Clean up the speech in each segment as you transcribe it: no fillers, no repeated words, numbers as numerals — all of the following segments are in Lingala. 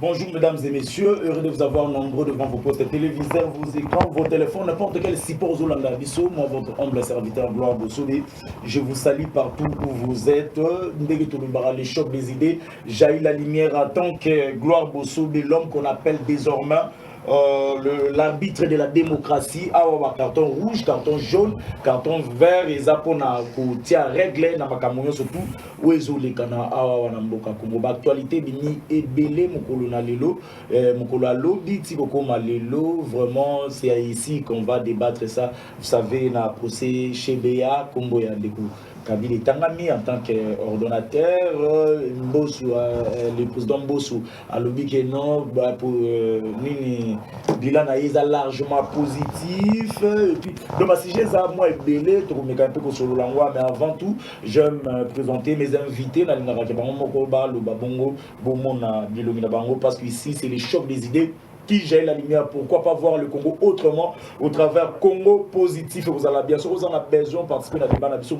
Bonjour mesdames et messieurs, heureux de vous avoir nombreux devant vos postes téléviseurs, vos écrans, vos téléphones, n'importe quel support Zolanda Bisso. Moi, votre humble serviteur Gloire Bossobe, je vous salue partout où vous êtes. Les chocs des idées, jaillit la lumière en tant que Gloire Bossobe, l'homme qu'on appelle désormais l'arbitre de la démocratie. Awa carton rouge, carton jaune, carton vert, et zapona tia règle na makamonyo surtout où ezole kana awa na mboka kombo actualité bini ebele mokolo na lelo mokolo alobi ti kokoma lelo. Vraiment c'est ici qu'on va débattre ça. Vous savez na procès Chebea kombo ya ndeko Kabila Tangami en tant qu'ordonnateur, le président Mbossou a lobby que non, pour Nini bilan a largement positif. Et puis, donc, si j'ai ça, moi, belé, tu me un peu sur le langue, mais avant tout, j'aime présenter mes invités dans le parce qu'ici, c'est les chocs des idées qui gère la lumière. Pourquoi pas voir le Congo autrement au travers Congo positif. Vous allez bien sûr, vous en avez besoin parce que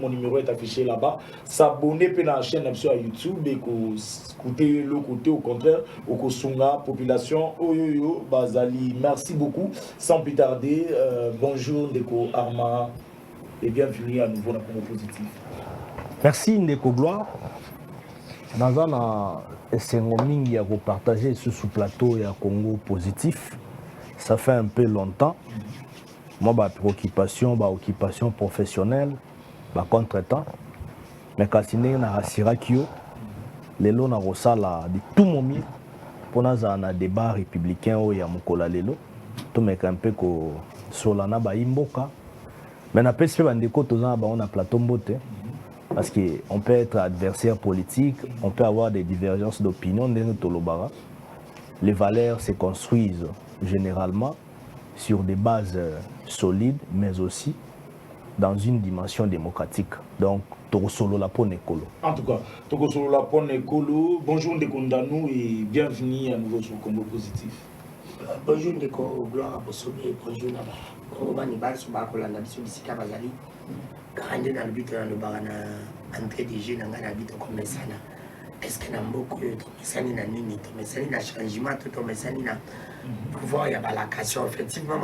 mon numéro est affiché là-bas. S'abonner à la chaîne sur YouTube et écouter le côté au contraire au Kosunga population Oyoyo Bazali. Merci beaucoup. Sans plus tarder, bonjour Ndeko Arma et bienvenue à nouveau dans Congo positif. Merci Ndeko Gloire. Dans un Sengomingi a repartagé ce sous-plateau et à Congo positif. Ça fait un peu longtemps. Moi, ma préoccupation, ma occupation professionnelle, ma contre-temps. Mais quand je suis à Sirakio, les lots na rosala de tout mon mieux pour nous un débat républicain où il y a Mukola Lelo. Tout me un peu que Solana ba imboka. Mais na pesi bandeko tozana ba on a plateau mbote. Parce qu'on peut être adversaire politique, on peut avoir des divergences d'opinion. Les valeurs se construisent généralement sur des bases solides, mais aussi dans une dimension démocratique. Donc, Tokosolo la Ponekolo. En tout cas, Tokosolo la Ponekolo, bonjour Ndeko Ndanou et bienvenue à nouveau sur Congo Positif. Bonjour Ndeko Gloire Bossobe, bonjour Naba. Roman Nibal Subakola Nabiso Bisika Bazali. Quand on a l'habitude de faire entrée des jeunes dans l'habitude comme ça, est-ce que dans beaucoup de gens qui ont un changement, tout le monde a pouvoir, il y a la question. Effectivement,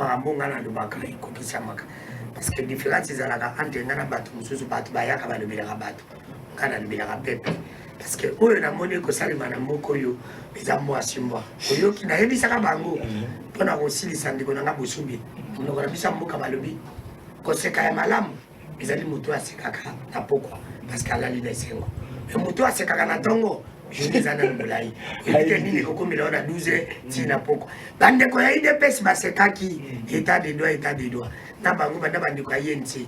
parce que la différence est entre les gens parce que eux na moni ko salima na moko yo eza mwasi mwa oyo ki na yebisaka bango pona ko silisa ndiko na Bossobe ndiko na bisa mboka balobi ko seka ya malamu ezali mutu asekaka na pokwa parce que alali na esengo mais mutu asekaka na tongo je les ana mbulai et nini ko komela na 12 ti na pokwa bande ko ya IDPS basekaki état de droit na bango banda bande ko yenzi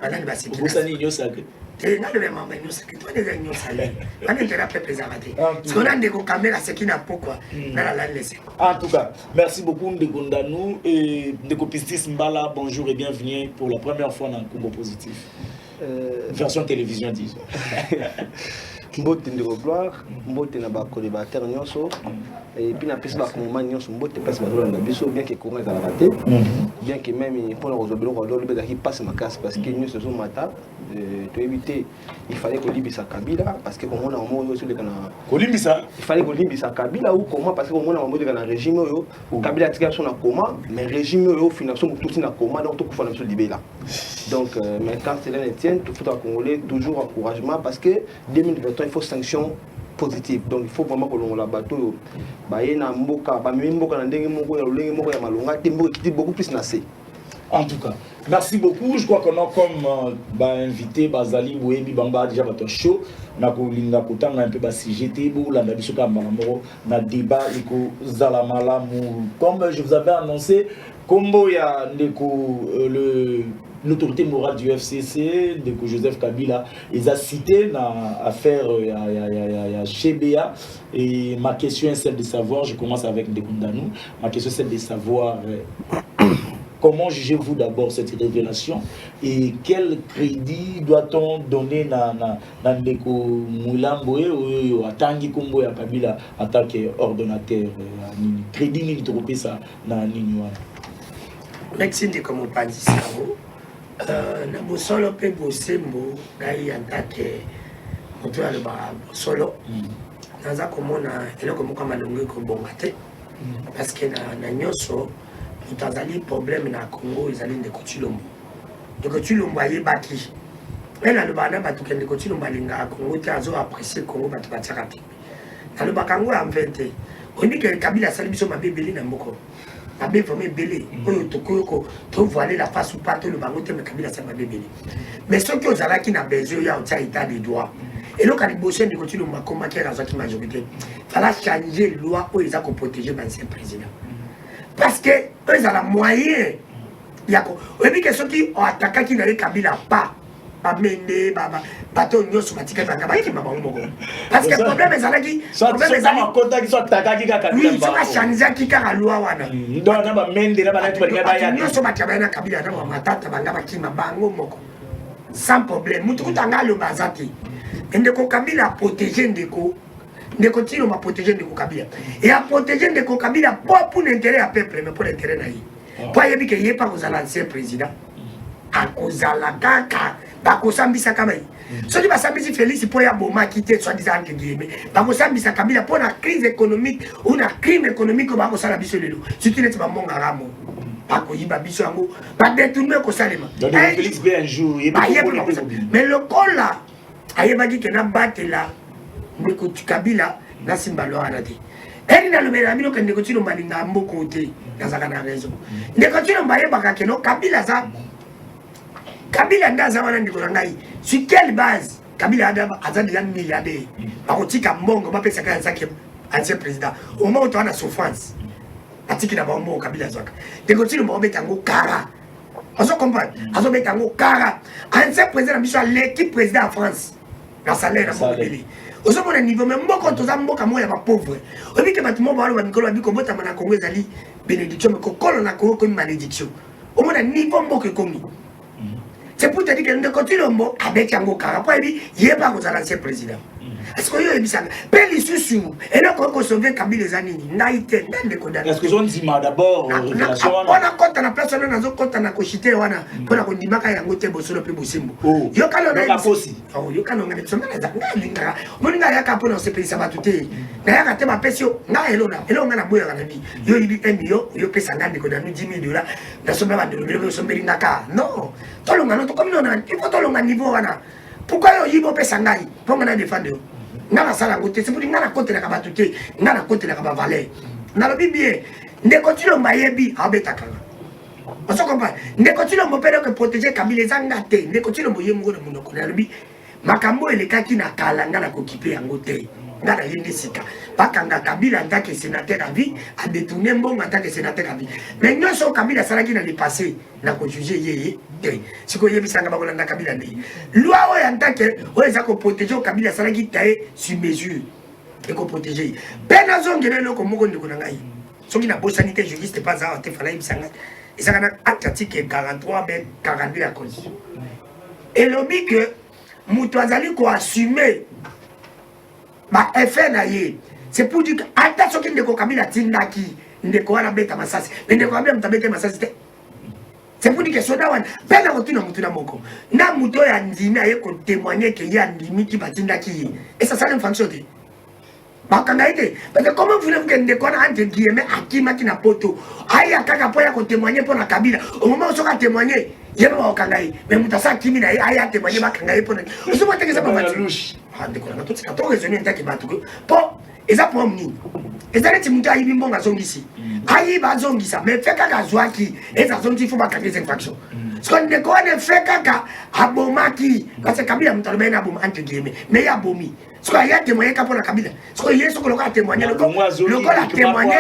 balani basekaki Bosani nyosaka et na le mama nyosaka to des nyosaka bande tera pepe zamate so na ndeko kamera sekina pokwa na la laisse. En tout cas, merci beaucoup Ndeko Ndanou et Ndeko Pistis Mbala, bonjour et bienvenue pour la première fois dans Congo Positif. Version télévision, disons. Mbote Ndeko Gloire, mbote na ba collaborateur nyonso et puis na pesi ba kongoma nyonso mbote pesi ba na biso bien que Congo ezala raté bien que même pour nos obelo ko lolo beza ki passe ma casse parce que nyonso zo mata to éviter il fallait que libisa Kabila parce que on a un mot sur le kana Kolimbisa il fallait que libisa Kabila ou comment parce que on a un mot de kana régime yo Kabila tika son na coma mais régime yo finalement tout na coma donc tout faut na libéla donc mais quand cela ne tient tout faut congolais toujours encouragement parce que 2021 il faut sanctions positives. Donc il faut vraiment que l'on la bateau na mboka ba mboka na ndenge moko ya lolenge moko ya malonga tembo qui beaucoup plus nassé. En tout cas, merci beaucoup. Je crois qu'on a comme invité Bazali Bouébi Bamba déjà votre show. Na kolinga kotanga un peu ba CGT bo la biso ka mamo na débat iko zalamala mu comme je vous avais annoncé combo ya ndeko l'autorité morale du FCC, de Joseph Kabila, ils ont cité dans l'affaire Chebea. Et ma question est celle de savoir, je commence avec Ndeko Ndanou, ma question est celle de savoir comment jugez-vous d'abord cette révélation et quel crédit doit-on donner à Ndeko Moulamboe ou à Tangi Kombo et à Kabila en tant qu'ordonnateur? Crédit ni trop ça na Nini. Merci Ndeko Mopanzi Savo. Na bosolo pe bosembo ngai en tant que moto ya ba solo naza komona eloko moko malongo ekobonga te parce que na nyonso moto azali problème na Congo ezali ndeko Tshilombo. Ndeko Tshilombo ayebaki me nalobaka na bato ke ndeko Tshilombo alingaka Congo te azo apprécier Congo bato batiaka pembe. Nalobaka yango ya mve te oyebi ke Kabila asali biso mabe ebele na mboka mabe vraiment ebele oyo tokoyoko tovoile la face ou pas toloba yango te me Kabila asali mabe ebele mais soki ozalaki na besoin ya otia état de droit eloko liboso ndeko Tshilombo akomaki azwaki majorité fala changer loi oyo eza koprotéger bancien président parce que oyo ezala moyen yako oyebi ke soki oatakaki na ye Kabila pa bamende bato nyonso batika banga bayekima bango moko parce que problème ezalaki problème ezali makota kiso atakaki kaka oui soka changeaki kaka loi wana donc na bamende na banatu balinga baya nyonso batia bayana Kabila na matata banga bakima bango moko sans problème mutu kutanga aloba aza te ndeko Kabila protéger ndeko Tshilombo protéger ndeko Kabila et a protéger ndeko Kabila pour l'intérêt à peuple mais pour l'intérêt na ye pour yebi ke ye pas kozala ancien président akozala kaka bakosambisa kama ye soki basambisi Félix po ya bomaki te soi-disant entre guillemets bakosambisa Kabila po na crise économique ou na crime économique bakosala biso lelo surtout neti bambonga ramo bakoyiba biso yango badetourne kosalema Félix be un jour mais lokola ayebaki ke na batela ndeko Kabila na simba loi wana te eri nalobela bino ke ndeko Tshilombo alinga mboko te nazaka na raison ndeko Tshilombo ayebaka ke no Kabila ndaza wana ndiko na ngai sur quelle base Kabila aza déjà milliardaire bakotika mbongo bapesaka ancien président au moment où tu as la souffrance atiki na bango Kabila zwaka ndeko Tshilombo obeta yango kara ozo comprendre azo beta yango kara ancien président biso l'équipe président en France na salaire na mobile ozo mona niveau mais mboko toza mboka moya ba pauvre obi ke bato mo ba ba mikolo ba biko bota na Congo ezali bénédiction mais kokolo na Congo comme malédiction au mona niveau mboko ekomi. C'est pour te dire que ndeko Tshilombo avec yango kara po ebi yeba ko za l'ancien président est-ce que yo ebisanga pe lisusu eloko ko sauver Kabila ezanini naite ndeko dana est-ce que zone zima d'abord relation wana kota na place wana nazo kota na koshite wana pona ko ndimaka yango te bosolo pe bosimbo yo kalo na posi yo kalo ngane tsoma na linga moninga yaka pona se pesa batute na yaka te ba pesio na elona na boya kana bi yo ibi emio yo pesa ngandi ko na $10,000 na somba ba ndelo yo somba lingaka non tolonga no to comme non il faut tolonga niveau wana pourquoi yo yibo pesa ngai ponga na défendre ngana sala ngote c'est pour ngana côté na kabatute ngana côté na kaba valeur na lobi bien ndeko Tshilombo yebi abeta kanga oso comprendre ndeko Tshilombo pere que protéger Kabila zanga te ndeko Tshilombo yemungo na munoko na lobi makambo elekaki na kala ngana kokipe yango te ngana yende sika bakanga Kabila en tant que sénateur à vie a détourné mbongo en tant que sénateur à vie mais nyonso Kabila salaki na le passé na ko juger yeye siko yebisanga bakolanda Kabila ndei loi oyo en tant que oyo eza koprotéger Kabila salaki taye sur mesure ekoprotéger mpe nazongela eloko moko ndeko na ngai soki na bosani te juriste pas awa te fala yebisanga ezaka na article 43 be 42 ya constitution elobi ke moto azali koassume baeffet na ye c'est pour dire que ata soki ndeko Kabila tindaki ndeko wana beta masasi mais ndeko Kabila moto abete masasi te. C'est pour dire que soda wana pena kotina mutu na moko na mutu ya ndimi aye ko témoigner que ya ndimi ki batinda ki et ça une fonction de bakanga ite parce que comment voulez-vous que ndeko na entre guillemets akima ki na poto aya kaka po ya ko témoigner pour na Kabila au moment où soka témoigner yeba bakanga ite mais mutu sa kimi na aya témoigner bakanga ite pour na oso mate que ça pas louche ah ndeko na tout ça to raisonner ntaki batuko po eza pour nini eza leti mutu ayibi mbonga zongisi ayiba zongisa mais fait kaka zwaki eza zongi faut bakanga des infractions parce que ndeko wana fait kaka abomaki parce que Kabila mutu alobena aboma entre guillemets mais ya bomi parce que ya témoigner ka pour la Kabila parce que yeso ko loka témoigner le la témoigner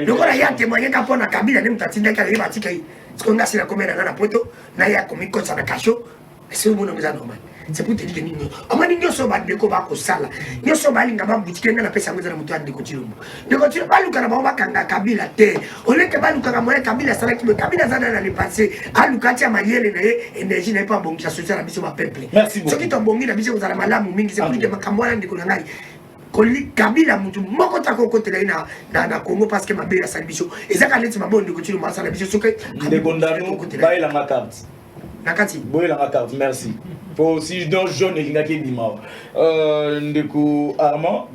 le ko la ya témoigner ka pour la Kabila ne mutatinda ka yeba tika parce que ngasi na komena na poto na ya komiko sa na kasho c'est bon nous normal c'est pour te dire que nini amani nyoso ba ndeko ba ko sala nyoso ba linga ba butike na pesa ngeza na mutu ndeko Tshilombo ndeko Tshilombo baluka na ba kanga Kabila te oleke baluka ka moya Kabila sala ki Kabila zana na le passé aluka tia mayele na ye énergie na pas bon social na biso ba peuple ce qui tombongi na biso za malamu mingi c'est pour que makambo na ndeko ngai koli Kabila mutu moko tako kotela na Congo parce que mabe ya salbiso ezaka leti mabo ndeko Tshilombo sala biso soke ndeko ndano ba ila makarte nakati boye la carte merci pour si donc jaune et ngaki bima ndeko Armand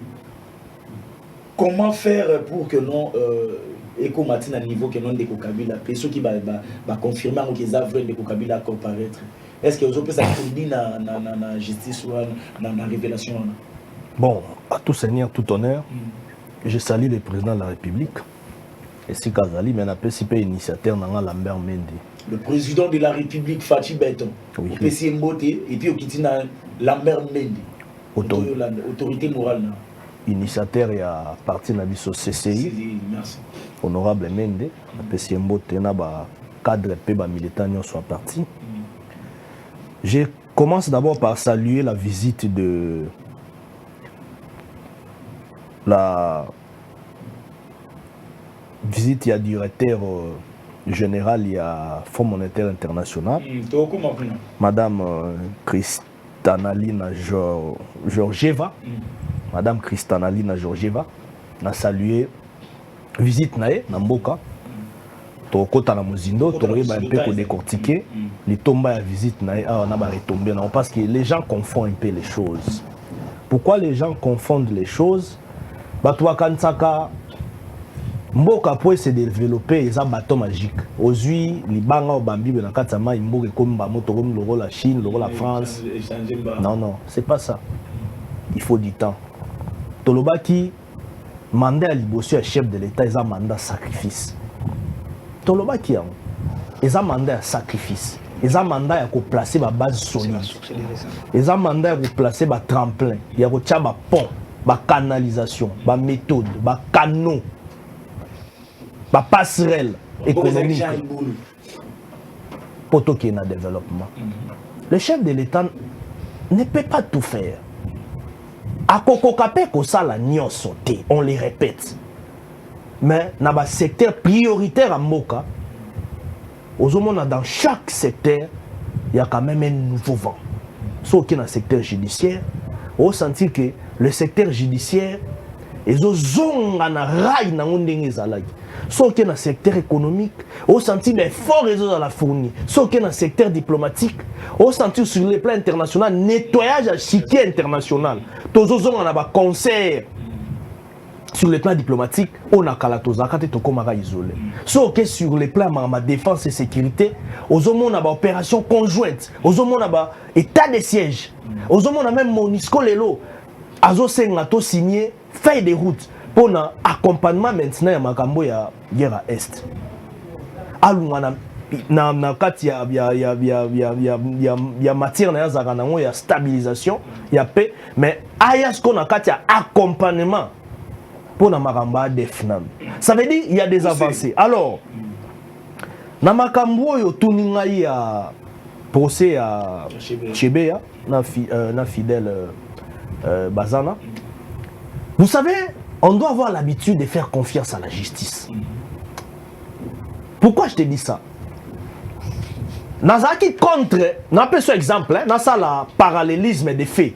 comment faire pour que non Eko Martin à niveau que non de Kabila, ceux qui va confirmer que les œuvres de Kabila comparaître. Est-ce que vous avez ça dit dans la justice ou dans la révélation? Bon, à tout seigneur, tout honneur, je salue le président de la République. Et si Kazali, mais on a participé initiateur dans Lambert Mende. Le président de la République, Fatih Beton, oui. PC Mbote, et puis au Kitina Lambert Mende, autorité morale. Initiateur et à partir de la CCI, merci. Honorable Mende, PC Mbote, na ba cadre et militant soit parti. Je commence d'abord par saluer la visite de la visite, il y a directeur général, il y a Fonds monétaire international, Madame Kristanalina Georgieva, Madame Kristanalina Georgieva, a salué visite nae na mboka. Tokota na mozindo, toriba un peu pour décortiquer les tombes à visite nae, on a retombé parce que les gens confondent un peu les choses. Pourquoi les gens confondent les choses? Batwa Kansaka mboka pour se développer les bateaux magiques. Aujourd'hui, les banga au bambi na katama imboke comme ba moto comme le la Chine, le la France. Non non, c'est pas ça. Il faut du temps. Tolobaki mandat à Liboso à chef de l'État, ils ont mandat sacrifice. Tolobaki ils ont mandat à sacrifice. Ils ont mandat à placer ma base solide. Ils ont mandat à placer ma tremplin, il y a ma pont, ma canalisation, ma méthode, ma canot. La passerelle économique pour tout qu'il y ait un développement. Le chef de l'État ne peut pas tout faire. À Kokokapé, on les répète. Mais dans le secteur prioritaire à Moka, dans chaque secteur, il y a quand même un nouveau vent. Sauf que dans le secteur judiciaire, on sent que le secteur judiciaire est sauf que dans le secteur économique, on sentit des forts réseaux dans la fournie. Sauf que dans le secteur diplomatique, on sentit sur le plan international, nettoyage à chiquier international. Tous les on a un concert sur le plan diplomatique, on a Kalatozaka et Tokomara isolé. Sauf que sur le plan de défense et sécurité, on a une opération conjointe, on a un état de siège, on a même Monisco Lelo, Azo Sengato signé feuille de route. Pour l'accompagnement maintenant, il y a guerre à Est. Il y a matière, il y a stabilisation, il y a paix, mais il y a accompagnement pour la DEFNAM. Ça veut dire qu'il y a des avancées. Alors, dans il y a procès à Chebea, na fidèle Bazana. Vous savez, on doit avoir l'habitude de faire confiance à la justice. Pourquoi je te dis ça? Nazaki contre, n'a pas ce exemple, dans ça le parallélisme des faits.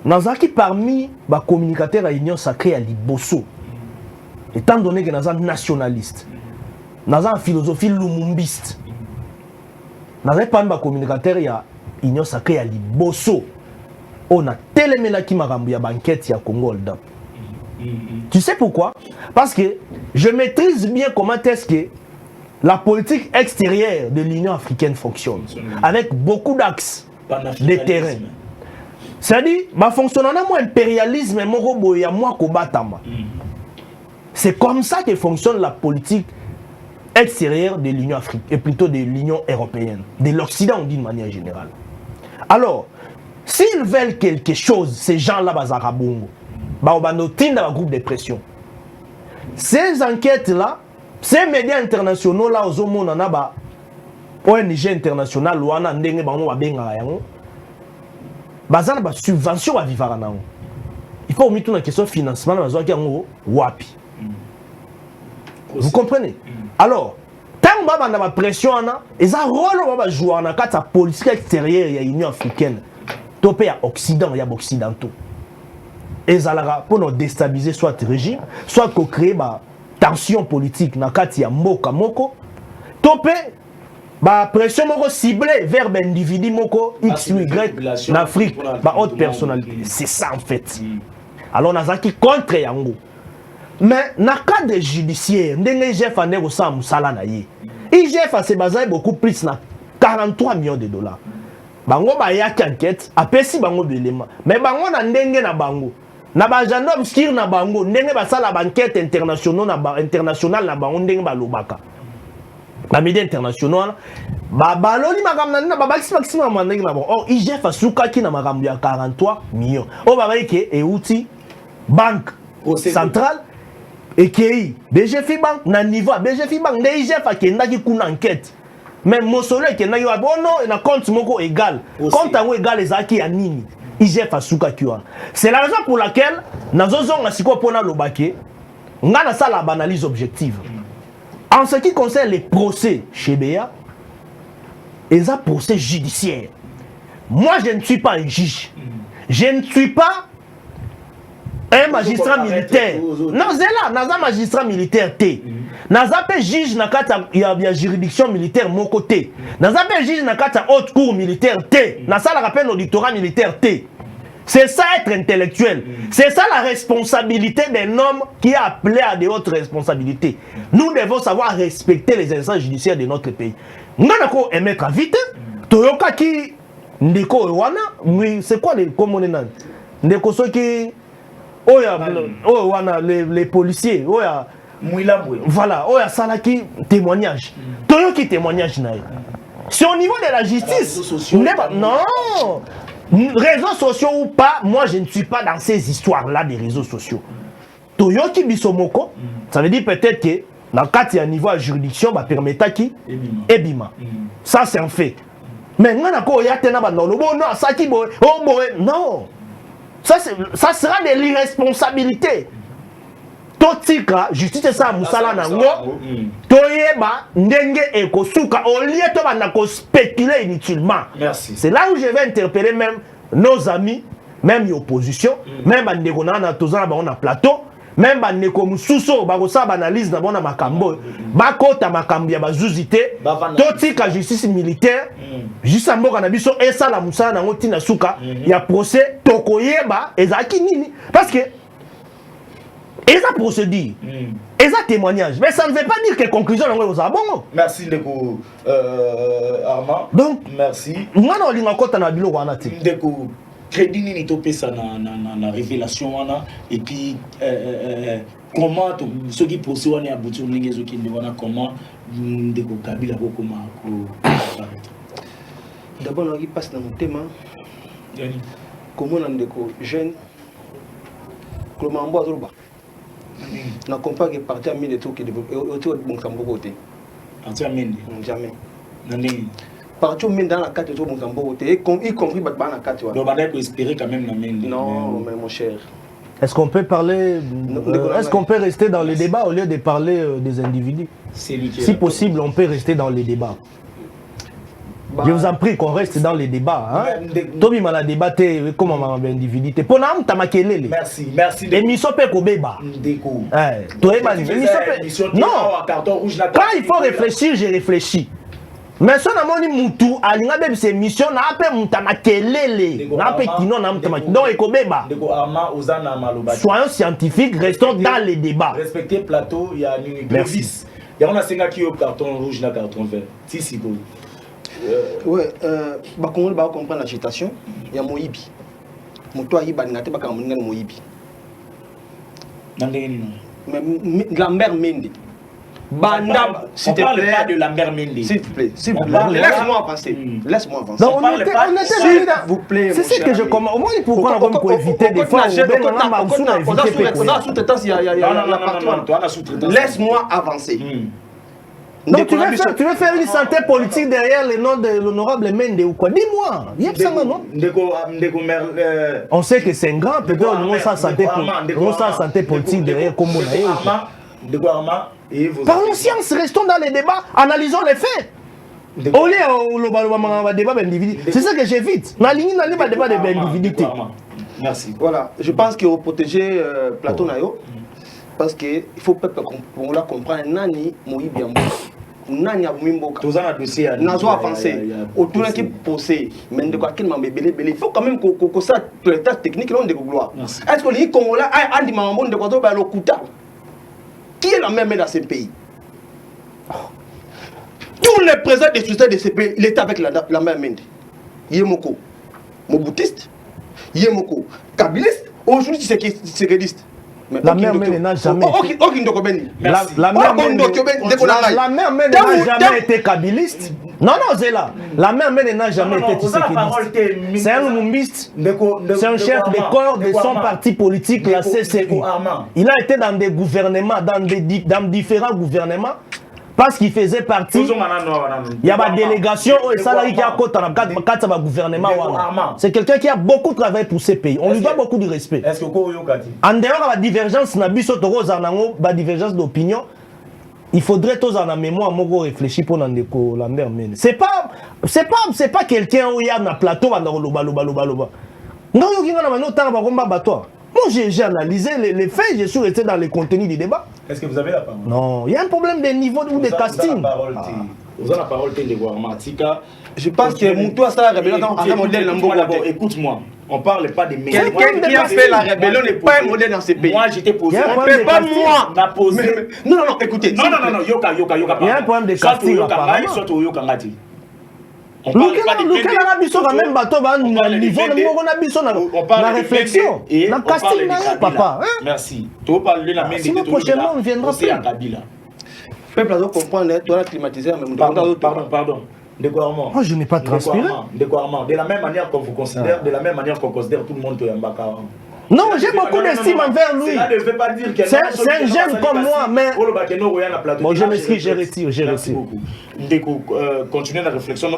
Nazaki parmi les communicateurs à l'Union sacrée à Liboso, étant donné que nous sommes nationalistes, nous sommes philosophie lumumbiste, nous sommes parmi les communicateurs à l'Union sacrée à Liboso, on a tellement qui m'a ramené à banquette à Congo Oldap. Tu sais pourquoi? Parce que je maîtrise bien comment est-ce que la politique extérieure de l'Union africaine fonctionne. Avec beaucoup d'axes de terrain. C'est-à-dire, ma fonctionnement moi impérialisme et mon ya moi kobatama. C'est comme ça que fonctionne la politique extérieure de l'Union africaine, et plutôt de l'Union européenne, de l'Occident d'une manière générale. Alors, s'ils veulent quelque chose, ces gens-là, Bazarabongo, dans un groupe de pression. Ces enquêtes-là, ces médias internationaux, là, aux ONG internationales, subvention à vivre. Il faut mettre une question de financement, wapi. Vous comprenez? Alors, tant que vous avez pression, ils ont un rôle de jouer dans la politique extérieure de l'Union africaine. Topé à Occident, il y a occidentaux. Et ça pour nous déstabiliser soit le régime, soit pour créer une tension politique dans le cas Moka Moko. Topé, pression ciblée vers un individu Moko, X ou Y, en Afrique, haute personnalité. C'est ça en fait. Alors, nous avons contre Yango. Mais dans le cadre judiciaire, l'IGF a négocié un salaire. L'IGF a se basé beaucoup plus na 43 millions de dollars. Bango ba yaki enquête, apesi bango belema. Mais bango na ndenge na bango. Na ba gendarme obscur na bango, ndenge ba sala enquête internationale na bango ndenge ba lobaka. Ba média international ba baloli makambo na ba bakisi na ndenge na bango. Oh, IGF a sukaki na makambo ya 43 millions. Oh ba ke euti banque centrale et qui BGFI Bank na niveau BGFI Bank na IGF a kendaki kuna enquête. Même Mosolo qui na yo abono na compte moko égal. Compte en égal les acquis à nini. IGF a souka kiwa. C'est la raison pour laquelle nazozo na siko pona lobake ngana sala analyse objective. En ce qui concerne les procès chez BA, ils ont procès judiciaire. Moi je ne suis pas un juge. Je ne suis pas un magistrat militaire. Non, c'est là, naza magistrat militaire T. Naza pe juge na kata ya juridiction militaire mon côté. Naza pe juge na kata haute cour militaire T. Na ça la rappelle auditorat militaire T. C'est ça être intellectuel. C'est ça la responsabilité d'un homme qui est appelé à de hautes responsabilités. Nous devons savoir respecter les instances judiciaires de notre pays. Nganako emeka vite. Toyoka ki ndeko wana, c'est quoi les communes ndeko soki oya wana les policiers oya voilà oya salaki témoignage toyoki témoignage na c'est au niveau de la justice non réseaux sociaux ou pas, moi je ne suis pas dans ces histoires là des réseaux sociaux toyoki bisomoko ça veut dire peut-être que dans le cas il y a un niveau de juridiction bah permettra qui ebima ça c'est un fait mais ngana ko ya tena ba non ça qui non. Ça sera de l'irresponsabilité. Totika, justice ça musala nango. Toyeba ndenge ekosuka au lieu de banako spéculer inutilement. Merci. C'est là où je vais interpeller même nos amis, même l'opposition, même bandeko na tozana ba on a plateau, même bandeko mususo ba ko sa analyse na bona makambo. Ba kota makambo ya bazuzité. Totika justice militaire. Juste en mboka na biso et ça la musala nango tina suka ya procès tokoyeba ezaki nini parce que eza procédure eza témoignage mais ça ne veut pas dire que conclusion nango eza bongo. Merci ndeko Armand. Donc merci ngana olinga kota na bilo wana ti ndeko crédit nini topesa na révélation wana et puis comment ceux qui procès wana ya butu ndenge ezoki ndwana comment ndeko Kabila ko koma ko d'abord on passe dans mon thème comment on est jeune comment on boit trop na comprend que parti à 1000 trucs qui autour de bon sambo côté parti à 1000 jamais nani parti au dans la carte autour de bon sambo côté y compris dans la carte donc on doit espérer quand même na 1000 non mais mon cher est-ce qu'on peut parler est-ce qu'on peut rester dans le débat au lieu de parler des individus si possible on peut rester dans les débats. Je vous en prie qu'on reste dans les débats. Tobi m'a débatté comment m'a individualité. Pour nous, t'as maquillé. Merci, merci. Émission peut Kobeba. Déco. Non. Quand il faut réfléchir, j'ai réfléchi. Mais si on a mon moutou, alinga bébé c'est mission na appel mutamakelele. Na appel kino na mutamakelele. Donc Ekobeba. Soyons scientifiques, restons dans les débats. Respectez plateau, il y a une grévis. Il y a un singa qui est au carton rouge, na carton vert. Si bon. Ouais, bah comment on va comprendre l'agitation? Il y a Moïbi. Mon toit il va n'attendre pas quand on est Moïbi. Mais Lambert Mendy. Banda, s'il te plaît. Pas de Lambert Mendy. S'il te plaît, s'il vous plaît. Laisse-moi avancer. Laisse-moi avancer. Donc on était s'il vous plaît. C'est ce que je commence. Au moins il faut prendre comme pour éviter des fois. Laisse-moi avancer. Donc tu veux faire une santé politique derrière le nom de l'honorable Mende ou quoi? Dis-moi. On sait que c'est un grand, peut-être on sa santé politique derrière comme on a. Parlons science, restons dans les débats, analysons les faits. Au lieu de débat d'individu, c'est ça que j'évite. Dans le débat d'individualité. Merci. Voilà, je pense qu'il faut protéger Plateau Nayo. Parce qu'il faut comprendre Nani Moïbi Nani Abumimboka. Tous en dossier. Nazo avancé. Autour qui possède. Mais de quoi qu'il m'a belé. Il faut quand même que ça, les tâches techniques, l'on de gloire. Est-ce que les Congolais a dit maman de quoi le kuta? Qui est la même main dans ce pays? Tous les présidents des sociétés de ce pays, il était avec la même main. Yemoko, Moboutiste, Yemoko, Kabiliste, aujourd'hui c'est réaliste. La mère mère n'a jamais été. La mère mère n'a jamais été kabiliste. Non, non, c'est là. La mère mère n'a jamais été tshisekidiste. C'est un mumbiste. C'est un chef de corps de son parti politique, la CCU. Il a été dans des gouvernements, dans différents gouvernements. Parce qu'il faisait partie, il y a une délégation et ça là qui a un gouvernement. C'est quelqu'un qui a beaucoup travaillé pour ces pays. On lui doit beaucoup de respect. En dehors de la divergence, la divergence d'opinion, il faudrait tous en mémoire réfléchir pour la mer. C'est pas quelqu'un où il y a un plateau Moi, j'ai analysé les faits, je suis resté dans les contenus du débat. Est-ce que vous avez la parole? Non, il y a un problème de niveau ou de casting. Vous avez la parole, de Guarmatika. Je pense que Moutou a ça la rébellion dans un modèle d'abord. Écoute-moi, on parle pas des médias. Quelqu'un qui a fait la rébellion n'est pas un modèle dans ces pays. Moi, j'étais posé. On ne peut pas moi. Non, écoutez. Non, yoka. Il y a un problème de casting. On parle pas de même bateau, on parle de réflexion. Et on parle de papa. Merci. Sinon, prochainement, on viendra plus. Peuple doit comprendre, tu as climatisé. Pardon. Moi, je n'ai pas transpiré. De la même manière qu'on vous considère, de la même manière qu'on considère tout le monde qui est Mbaka. Non, j'ai beaucoup d'estime envers lui. Cela ne veut pas dire que c'est un jeune comme moi, mais... Bon, je m'excuse, je retire. Merci beaucoup. Continuez la réflexion. Je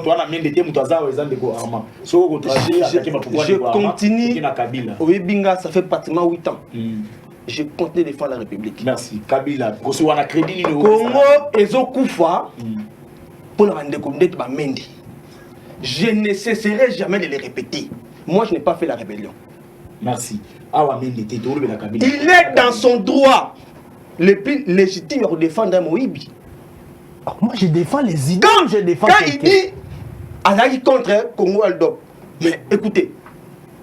continue. Oui, Binga, ça fait pratiquement 8 ans. Je continue de défendre la République. Merci. Kabila. Congo, Ezokoufa, pour la Mendi. Je ne cesserai jamais de les répéter. Moi, je n'ai pas fait la rébellion. Merci. Il est dans son droit le plus légitime pour défendre Moïbi. Moi, je défends les idées. Quand il dit Alaï contre Congo Aldo. Mais écoutez,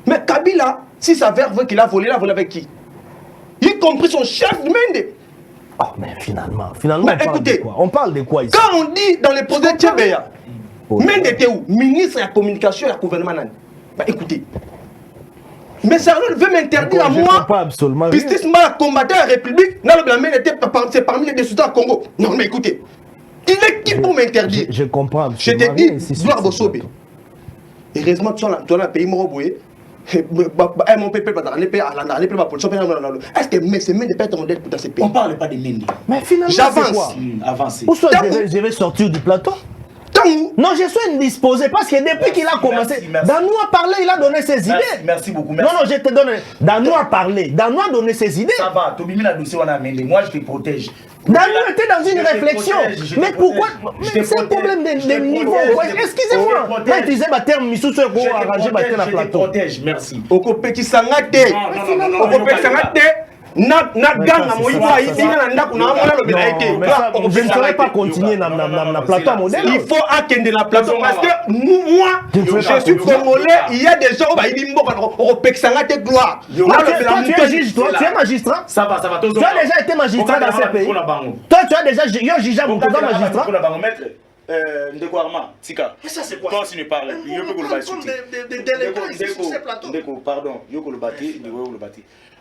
mais Kabila, si ça veut qu'il a volé, il a volé avec qui? Y compris son chef de Mende. Oh, mais finalement mais écoutez, on parle de quoi ici? Quand on dit dans les projets Tchébeya, Mende était où? Ministre de la communication et du gouvernement. Bah écoutez. Mais ça veut m'interdire à moi, puisque moi combattre la République, c'est parmi les décideurs du Congo. Non mais écoutez, il est qui pour m'interdire? Je comprends. Je te dis, gloire Bossobe. Heureusement, tu as un pays moroboué. Mon pépé, est-ce que ces Mendes peut être modèle pour ces pays? On ne parle pas des Mendes. Mais finalement, j'avance. Où je vais sortir du plateau? Non, je suis indisposé parce que depuis qu'il a commencé, Danou a parlé, il a donné ses idées. Merci beaucoup. Non, je te donne. Danou a parlé, Danou a donné ses idées. Ça va, moi je te protège. Danou était dans une réflexion. Mais pourquoi? C'est un problème de niveau. Excusez-moi. Quand tu disais ma terme, Missou, tu as arrangé ma terme à plateau. Je te protège, merci. Oko Petit Sangate. Oko Petit Sangate. Je ne saurais pas continuer dans la plateau modèle. Il faut attendre la plateau parce que moi, je suis congolais. Il y a des gens qui ont gloire. Tu es juge, toi, tu es magistrat. Ça va. Tu as déjà été magistrat dans ce pays. Toi, tu as déjà jugé un magistrat. Tika. Mais ça c'est quoi? Toi, si ne parles, pardon,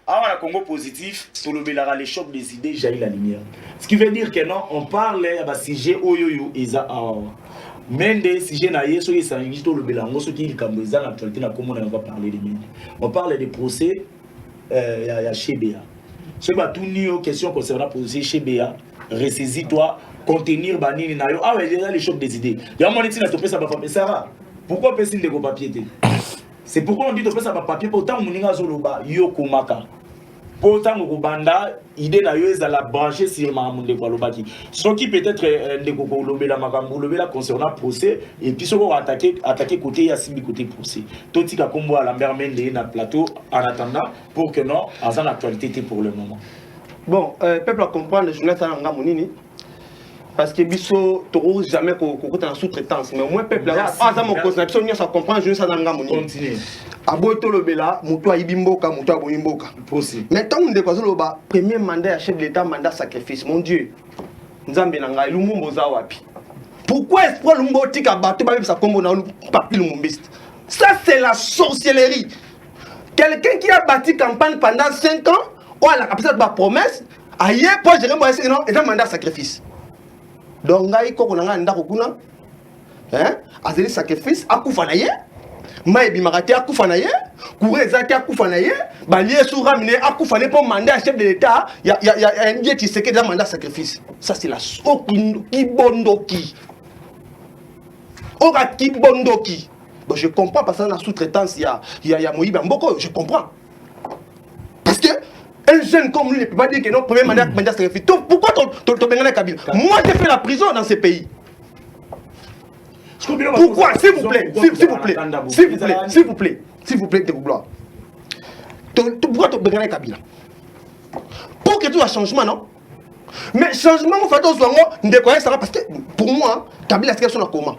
alors, le Congo positif, tout les chocs des idées jaillit la lumière. Ce qui veut dire que non, on parle de sujet oyoyo isa même des sujets naïe so ils s'engagent tout le belango ce qui est cambouza l'actualité na comment on va parler de Mendy. On parle des procès ya chez BA. C'est pas tout new question concernant procès chez BA. Ressaisis-toi, contenir banini na yo. Ah ouais, déjà les chocs des idées. Il y a un moment où tu as topé ça va pas ça va. Pourquoi personne ne go papier? C'est pourquoi on dit de faire ça par papier pour autant moninga zoloba yoko maka. Pour autant banda idée na yo la brancher sur mamunde kwa lobaki. Ce qui peut-être ndeko ko lobela makambo lobela concernant procès et puis ce qu'on attaquer côté ya simbi côté procès. Toti ka kombo à Lambert Mende na plateau en attendant pour que non en actualité pour le moment. Bon, peuple à comprendre le journaliste à Ngamonini. Parce que biso toro jamais qu'on en sous-traitance mais au moins peuple là ça mon cause na ça comprend je ça dans ngamo continue aboto lobela mutu ayibimboka mutu aboyimboka possible mais tant on décroise loba premier mandat à chef de l'état mandat sacrifice mon dieu nzambe na ngai lumumbo za wapi pourquoi espoir lumumbo tika bato ba ça kombo na papi lumumbiste ça c'est la sorcellerie quelqu'un qui a bâti campagne pendant 5 ans ou a la capacité de ma promesse aïe pour gérer moi c'est non et un mandat sacrifice. Donc ngai koko nanga ndako kuna hein azeli sacrifice akufa na ye mai bimarate akufa na ye kurezate akufa na ye balie sous ramener akufa ne pour mandat chef de l'état ya un dieu qui sait que dans mandat sacrifice ça c'est la qui bondoki ora qui bondoki bon je comprends parce que dans la sous-traitance il y a Moïba Mboko je comprends parce que un jeune comme lui ne peut pas dire que non, premier mandat sacrifice. Pourquoi ton Bengana Kabila? Moi j'ai fait la prison dans ces pays. Pourquoi? S'il vous plaît, de vouloir. Pourquoi ton Bengana Kabila? Pour que tout soit changement, non? Mais changement, il faut faire ça parce que pour moi, Kabila c'est son comment.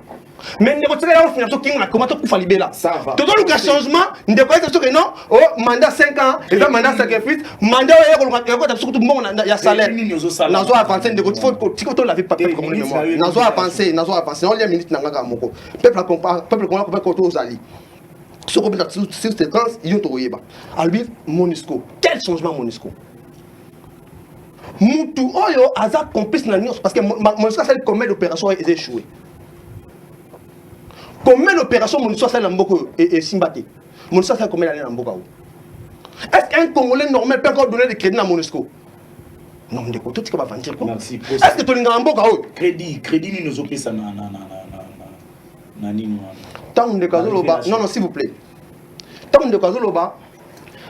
Mais ne retirez là on finit à comment tu libérer là. Tout le changement, ne pas être sûr que non, oh mandat 5 ans, et là mandat sacrifice, mandat surtout bon il y a salaire. Nazo avancer de faut que tu l'avais pas fait comme le mémoire. Nazo avancer, on les minutes nanga moko. Peuple comment ko to zali. Ce qu'on peut sur cette séquence, il y a to yeba. Albi Monisco. Quel changement Monisco? Mutu oyo aza complice na nyos parce que Monisco c'est combien d'opérations a échoué. Combien d'opérations Monisco a Mboko et Simbate? Monisco a combien d'années dans Mboko? Est-ce qu'un Congolais normal peut encore donner des crédits à Monisco? Non, mais tout ce qu'on va vendre quoi? Est-ce que tu as un Mboko? Crédit ni nous opère ça Tant de Kazoloba, non, s'il vous plaît. Tant de Kazoloba,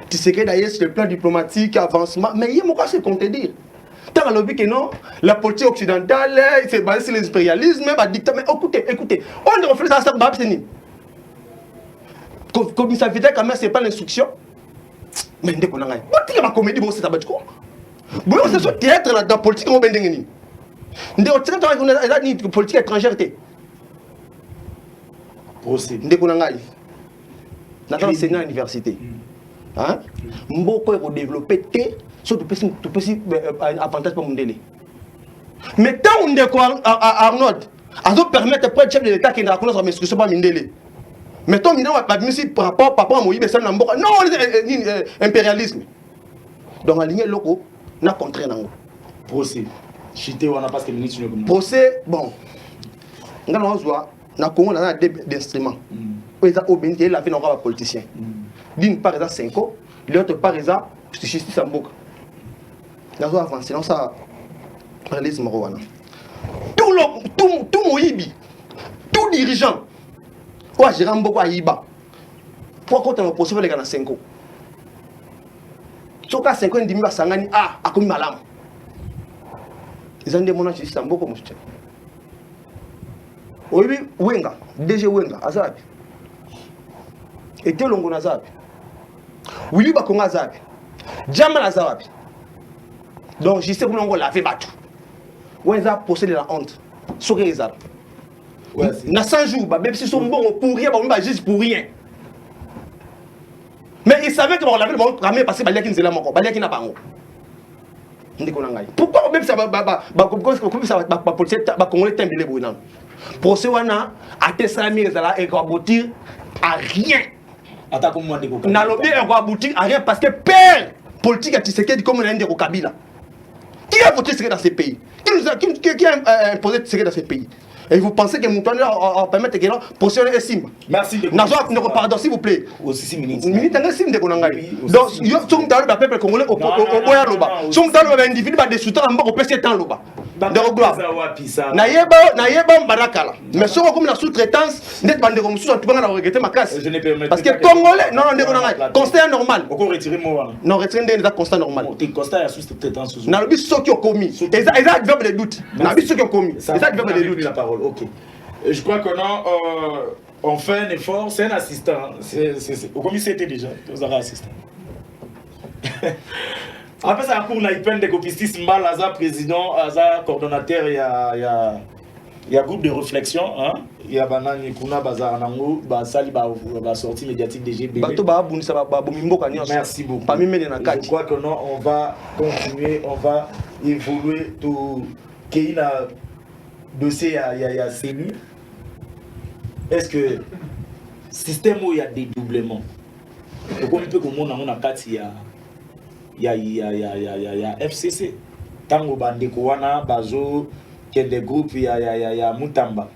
tu sais que d'ailleurs sur le plan diplomatique, avancement, mais il y a quoi c'est qu'on te dit? Tant lobby que non, la politique occidentale, c'est basé sur l'impérialisme, même dictat. Mais écoutez, on ne reflète ça, ça va abstenir. Comme ça veut dire quand même, c'est pas l'instruction. Mais dès qu'on a un. Tu as ma comédie, bon, c'est un bâtiment. Bon, c'est ce théâtre là, dans la politique, on va bien gagner. Dès qu'on a une politique étrangère. Dès qu'on a un. Dans l'enseignement à l'université. Hein? Mboko est développé. So tu peux avantage pour Mundele. Mais tant on est quoi Arnold, à nous permettre de chef de l'État qui ne reconnaît pas l'instruction par Mundele. Mais tant on a pas mis par rapport à Moïse, c'est un impérialisme. Donc en ligne loco, n'a contraint dans procès. Chité on a pas ce que ministre le procès bon. On a besoin na Congo on a des instruments. Pour les obéir la vie n'a pas politicien. D'une part ça 5 ans, l'autre part ça justice en Mboka. Nous avons avancé dans ça. Tout Moïbi, tout dirigeant, ou gérant beaucoup à Iba. Pourquoi quand on poursuit les gars dans 5 ans? Si on a 5 ans, on dit que Sangani a commis malam. Ils ont demandé justice en Mboka, monsieur. Oui, Wenga, DG Wenga, Azab. Et tel Longo Azab. Oui, Bakonga Azab. Jamal Azab. Donc, je sais que nous avons fait battu. Où est-ce que posséder la honte? Sur les arbres. Dans 100 jours, même si ils sont bons pour rien, ils ne juste pour rien. Mais ils savaient que l'avait ramé parce que Balia qui nous est là, Balia qui n'a pas. Pourquoi même ça va Congolais t'aimer les bouillons? Procès wana a testamé et va aboutir à rien. N'a lobby et va aboutir à rien parce que père politique à Tshisekedi comme on a dit au Kabila. Qui a voté dans ces pays? Qui a imposé dans ces pays? Et vous pensez que Moutouane va permettre que l'on procède à Simba? Merci. Pardon, s'il vous plaît. Aussi 6 minutes. Minute en Sim de Konangai. Donc, il y a un peuple congolais au Boya Loba. Son dans le individu va des soutens en bas au PC temps Loba. De gloire. Naïeba Barakala. Mais si on comme la sous-traitance, net bande comme sous, tu vas regretter ma classe. Parce que Congolais, non, constat normal. Pourquoi retirer moi? Non, retirer des constat normal. Constat à sous-traitance. N'a le ceux qui ont commis. Et ça, ils des doutes. N'a ceux qui ont commis. Ça, ils des doutes. La parole. Ok. Je crois qu'on a on fait un effort. C'est un assistant. Au commissaire était déjà. Vous avez assisté. Après ça, cours na ipende ko Pistis Mbala, aza président, aza coordonnateur, il y a groupe de réflexion, hein. Il y a banani kuna bazar nango, basali ba sortie médiatique des GB. Merci beaucoup. Je crois que non, on va continuer, on va évoluer tout qu'il y a dossier il y a CENI. Est-ce que système où il y a dédoublement, comment on peut comment on a kati il y a FCC, tango bandeko wana bazo qu'il y a des groupes il y a Mutamba,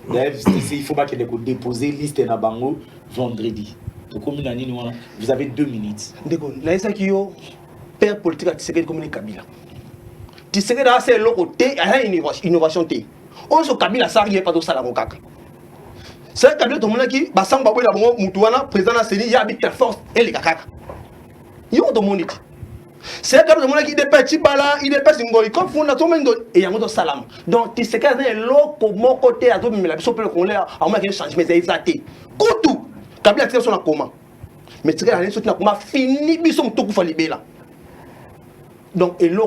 il y a FCC, il faut pas qu'il y ait déposer liste na bango vendredi. Donc comme vous avez 2 minutes. Ndeko, na esa kiyo père politique a Tshisekedi comme Kabila. Tshisekedi a c'est le côté à innovation té. On se Kabila ça rien pas de ça la mokaka. C'est Kabila tout le monde qui ba samba boy la bongo mutuana président na CENI ya bit force et les kakaka. Yo to monite. C'est Kabila tout le monde qui dépêche bala, il dépêche ngoli comme fond na to mendo et ya moto salam. Donc Tshisekedi est loko moko té a to mi la biso pe le congolais a moins que changement c'est exacté. Kutu Kabila tire sur la coma. Mais tu regardes, il y a un fini, il y a un libéla. Donc, il y a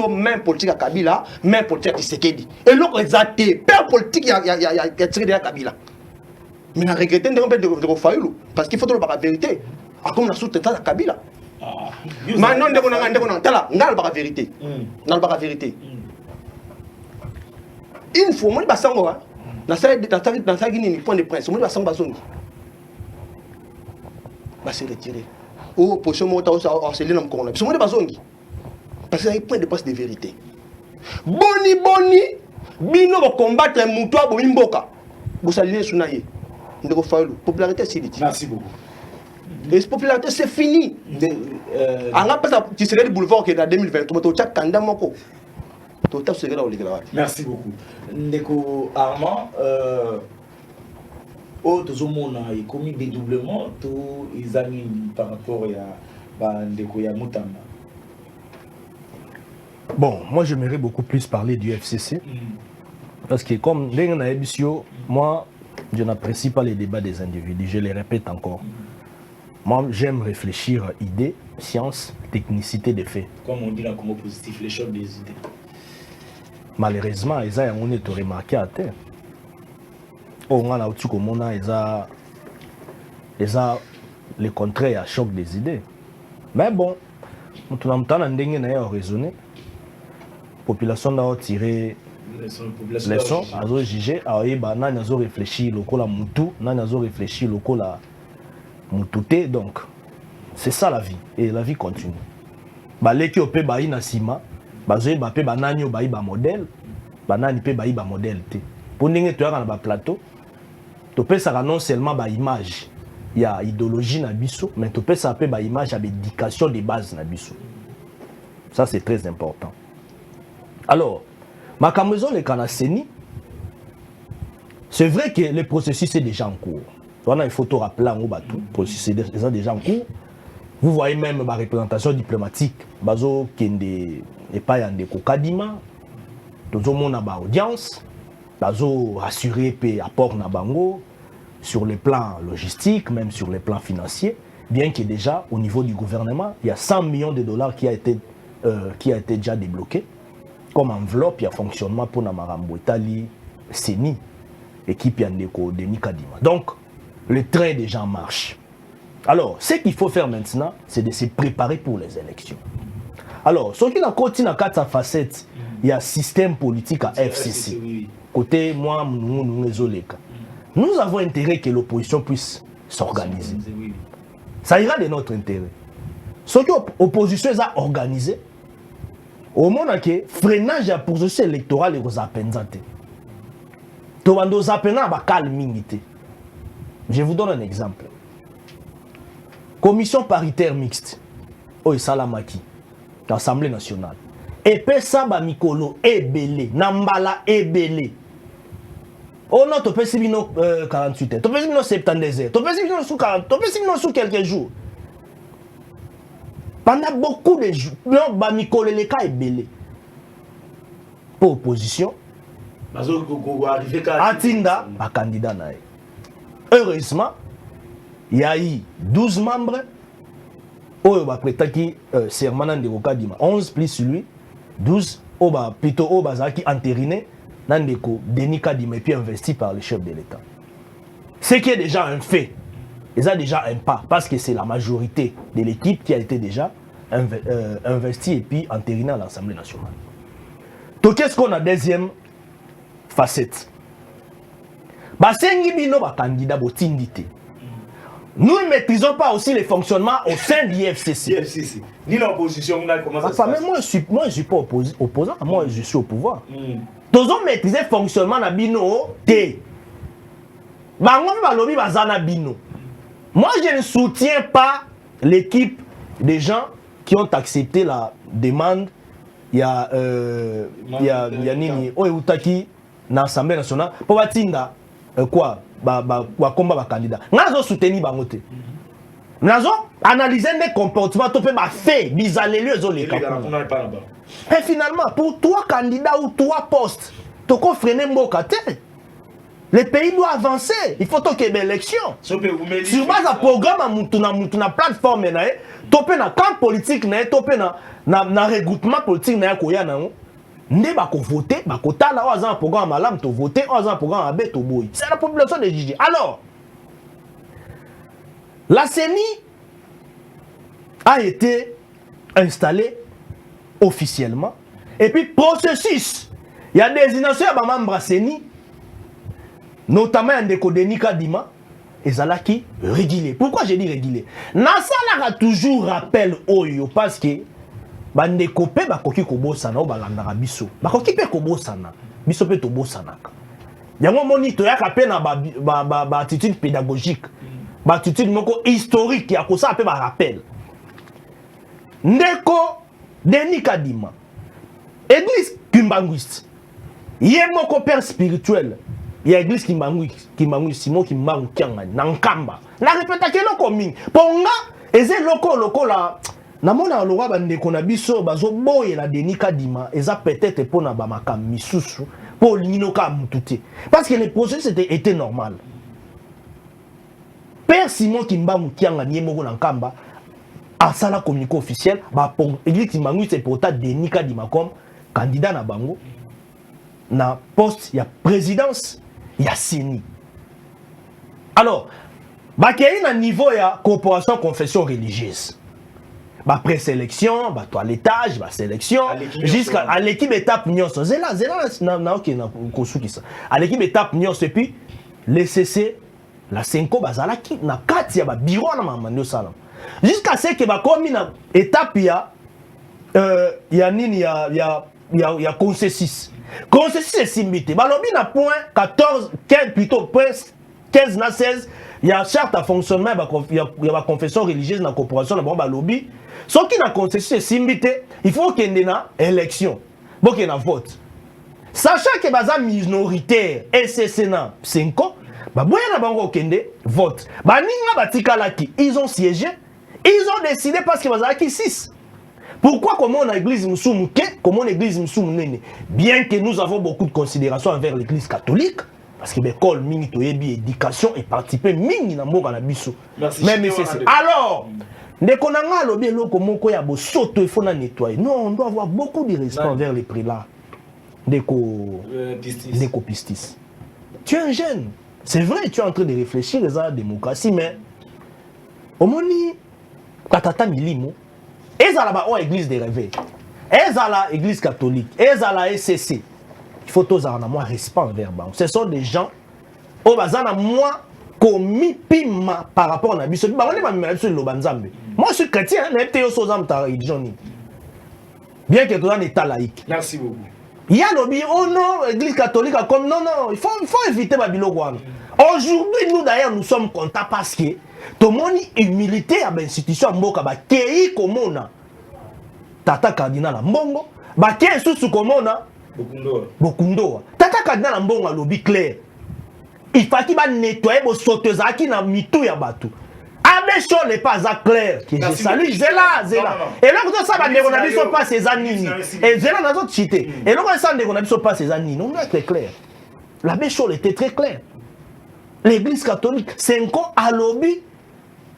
même politique à Kabila, même politique à Tshisekedi. Et il y a père politique qui a tiré de Kabila. Mais on regrette de faire parce qu'il faut dire la vérité. À comme on a soutenu à Kabila. Maintenant, on a la vérité. On a la vérité. Une fois, on a dans sa Guinée, point de presse, on va s'en basonner. Va se retirer. Oh, pour ce moment, on va harceler dans le corona. Parce que c'est un point de presse de vérité. Boni, bino va combattre un moutoir pour Mboka. Vous saluez Sounaye. Popularité, c'est dit. Merci beaucoup. Et cette popularité, c'est fini. On a pas tu serais le boulevard qui est en 2023, tu as un moko. Merci beaucoup. Ndeko Armand, tous monde a commis dédoublement, tous les amis par rapport à Ndeko ya Mutamba. Bon, moi j'aimerais beaucoup plus parler du FCC. Parce que comme dans l'émission, moi je n'apprécie pas les débats des individus, je les répète encore. Moi j'aime réfléchir à idées, science, technicité des faits. Comme on dit dans Congo positif, les chocs des idées. Malheureusement, on est remarqué à terre. On a le contraire à choc des idées. Mais bon, on a raisonné. La population a tiré leçon, a jugé, a réfléchi, a réfléchi, donc c'est ça la vie. Et la vie continue. Les qui ont fait na sima. Bazoé bapé banani obayi ba modèle banani pe bayi ba modèle té pour ndenge to na ba plateau to pesa non seulement ba image il y a idéologie na biso mais to pesa pe ba image avec éducation de base na biso. Ça c'est très important. Alors makamozo le kana CENI, c'est vrai que le processus est déjà en cours. On a une photo rappelant au bateau, processus est déjà en cours. Vous voyez même ma représentation diplomatique bazo kende et pas yande kokadima tozo mona ba audience bazo rassurer pe apport na bango sur le plan logistique même sur le plan financier, bien que déjà au niveau du gouvernement il y a 100 millions de dollars qui a été déjà débloqué comme enveloppe il y a fonctionnement pour na marambo Italie CENI équipe yandeko Denis Kadima. Donc le train déjà marche. Alors, ce qu'il faut faire maintenant, c'est de se préparer pour les élections. Alors, ce qui a continué à 4 facettes, il y a un système politique à FCC. Côté moi, nous avons intérêt que l'opposition puisse s'organiser. Ça ira de notre intérêt. Ce que l'opposition est organisée, au moment où le freinage de la processus électoral est appensé. Je vous donne un exemple. Commission paritaire mixte, au Salamaki, l'Assemblée nationale. Et Pessa Mikolo Ebele, Nambala Ebele. On a topé 48 heures, topé 72 heures, topé sous 40, topé sous quelques jours. Pendant beaucoup de jours, Mikolo les cas Ebele. Pour opposition, Atinda, un candidat. Heureusement, il y a eu 12 membres Oyo ba prétaki serment de Kadima 11 plus lui 12 oba plutôt oba zaki entériné Nandeko Denis Kadima et puis investi par le chef de l'État. Ce qui est déjà un fait. Et ça déjà un pas parce que c'est la majorité de l'équipe qui a été déjà investie et puis entérinée à l'Assemblée nationale. Donc qu'est-ce qu'on a deuxième facette? Basengi bino ba candidat botindité. Nous ne maîtrisons pas aussi les fonctionnements au sein de l'IFCC. Ni l'opposition, comment ça se passe? Mais moi je suis pas opposant, moi je suis au pouvoir. Tous on maîtriser le fonctionnement na bino T. Bango balobi bazana bino. Moi je ne soutiens pas l'équipe des gens qui ont accepté la demande. Il y a nini Oyutaki na l'Assemblée nationale pour batinda quoi combat ba candidat. Nazo soutenir bango te. Nazo analyser les comportements to pe ba fait bizalelu ezole ka. Et finalement pour 3 candidats ou 3 postes, to ko freiner mboka te. Le pays doit avancer, il faut qu'il y ait une élection. Sur base d'un programme na plateforme na topé na camp politique na topé na regroupement politique na koya na ne ba ko voter ba ko tala o un programme malam to voter o un programme abe to boy. C'est la population de juger. Alors la CENI a été installée officiellement et puis processus il y a désignation ya ba membre CENI notamment Ndeko Denis Kadima ezalaki régulier. Pourquoi j'ai dit régulier? Nasala a toujours rappel oyo parce que bandeko pe bakoki kobosana o balandaka biso. Bakoki pe kobosana. Biso pe tobosanaka. Yango moni to yaka pe na ba attitude pédagogique. Ba attitude moko historique ya kosa pe ba rappel. Ndeko Denis Kadima. Église Kimbanguiste. Yemoko père spirituel. Il y a l'église qui m'a Simon qui m'a Nankamba. La répéta que loko mingi. Ponga eze loko la na mona lora bande kona biso bazo boye la Denis Kadima eza peut-être pour na ba makam misusu pour linoka mutute. Parce que le processus était normal. Père Simon qui m'a Mukianga niemoko Nankamba a sala communiqué officiel ba pour église qui m'a c'est pour ta Denis Kadima comme candidat na bango na poste il y a présidence il y a CENI. Alors, il y a un niveau de corporation confession religieuse. Présélection, toilettage, sélection, jusqu'à l'équipe étape nyonso. À l'équipe étape nyonso et puis les CC, la 5 bazalaki na 4 ya bureau na mamando salam. Jusqu'à ce que comme une étape il y a concessus. Concessus est simbité. Balobi na point 14, 15 plutôt point 15 na 16. Il y a charte à fonctionnement, il y a la confession religieuse dans la corporation na balobi. Ce qui na concessus est simbité, il faut qu'il y ait une élection. Bon qu'il y ait un vote. Sachant que baza minoritaire et c'est Sénat 5 ans, boya na bango kende vote. Baninga batikalaki, ils ont siégé, ils ont décidé parce que baza ki 6. Pourquoi comment on a l'église Moussoumoukè, comment on a l'église Moussoumounene? Bien que nous avons beaucoup de considération envers l'église catholique, parce que l'école mini toyebi éducation et participer mini na mboka na biso. Même c'est alors, dès qu'on a lobby loko moko ya bo soto il faut na nettoyer. Non, on doit avoir beaucoup de respect envers les prélats. Déco pistis. Tu es un jeune. C'est vrai, tu es en train de réfléchir à la démocratie, mais au moni katata milimo. Ezala ba église de réveil. Ezala église catholique. Ezala SCC. Il faut tous avoir moins respect envers eux. Ce sont des gens au bazana moins commis pima par rapport à biso. Ba on est pas même sur le banzambe. Moi je suis chrétien, mais tu es aux hommes ta religion. Bien que tu sois un état laïque. Merci beaucoup. Il y a lobby oh non, église catholique comme non, il faut éviter Babylone. Aujourd'hui nous d'ailleurs nous sommes contents parce que tout le monde humilité à l'institution mboka ba kei komona tata cardinal mbongo ba kei susu komona bokundoa tata cardinal mbongo lobby clair il faut qu'il va nettoyer bo soteza ki na mitu ya batu abe chaud n'est pas clair que je salue zela et là quand ça va ne on a biso pas ces anini et zela na zo chité et là quand ça ne on a biso pas ces anini on est très clair l'abbé chaud était très clair l'église catholique 5 ans à lobby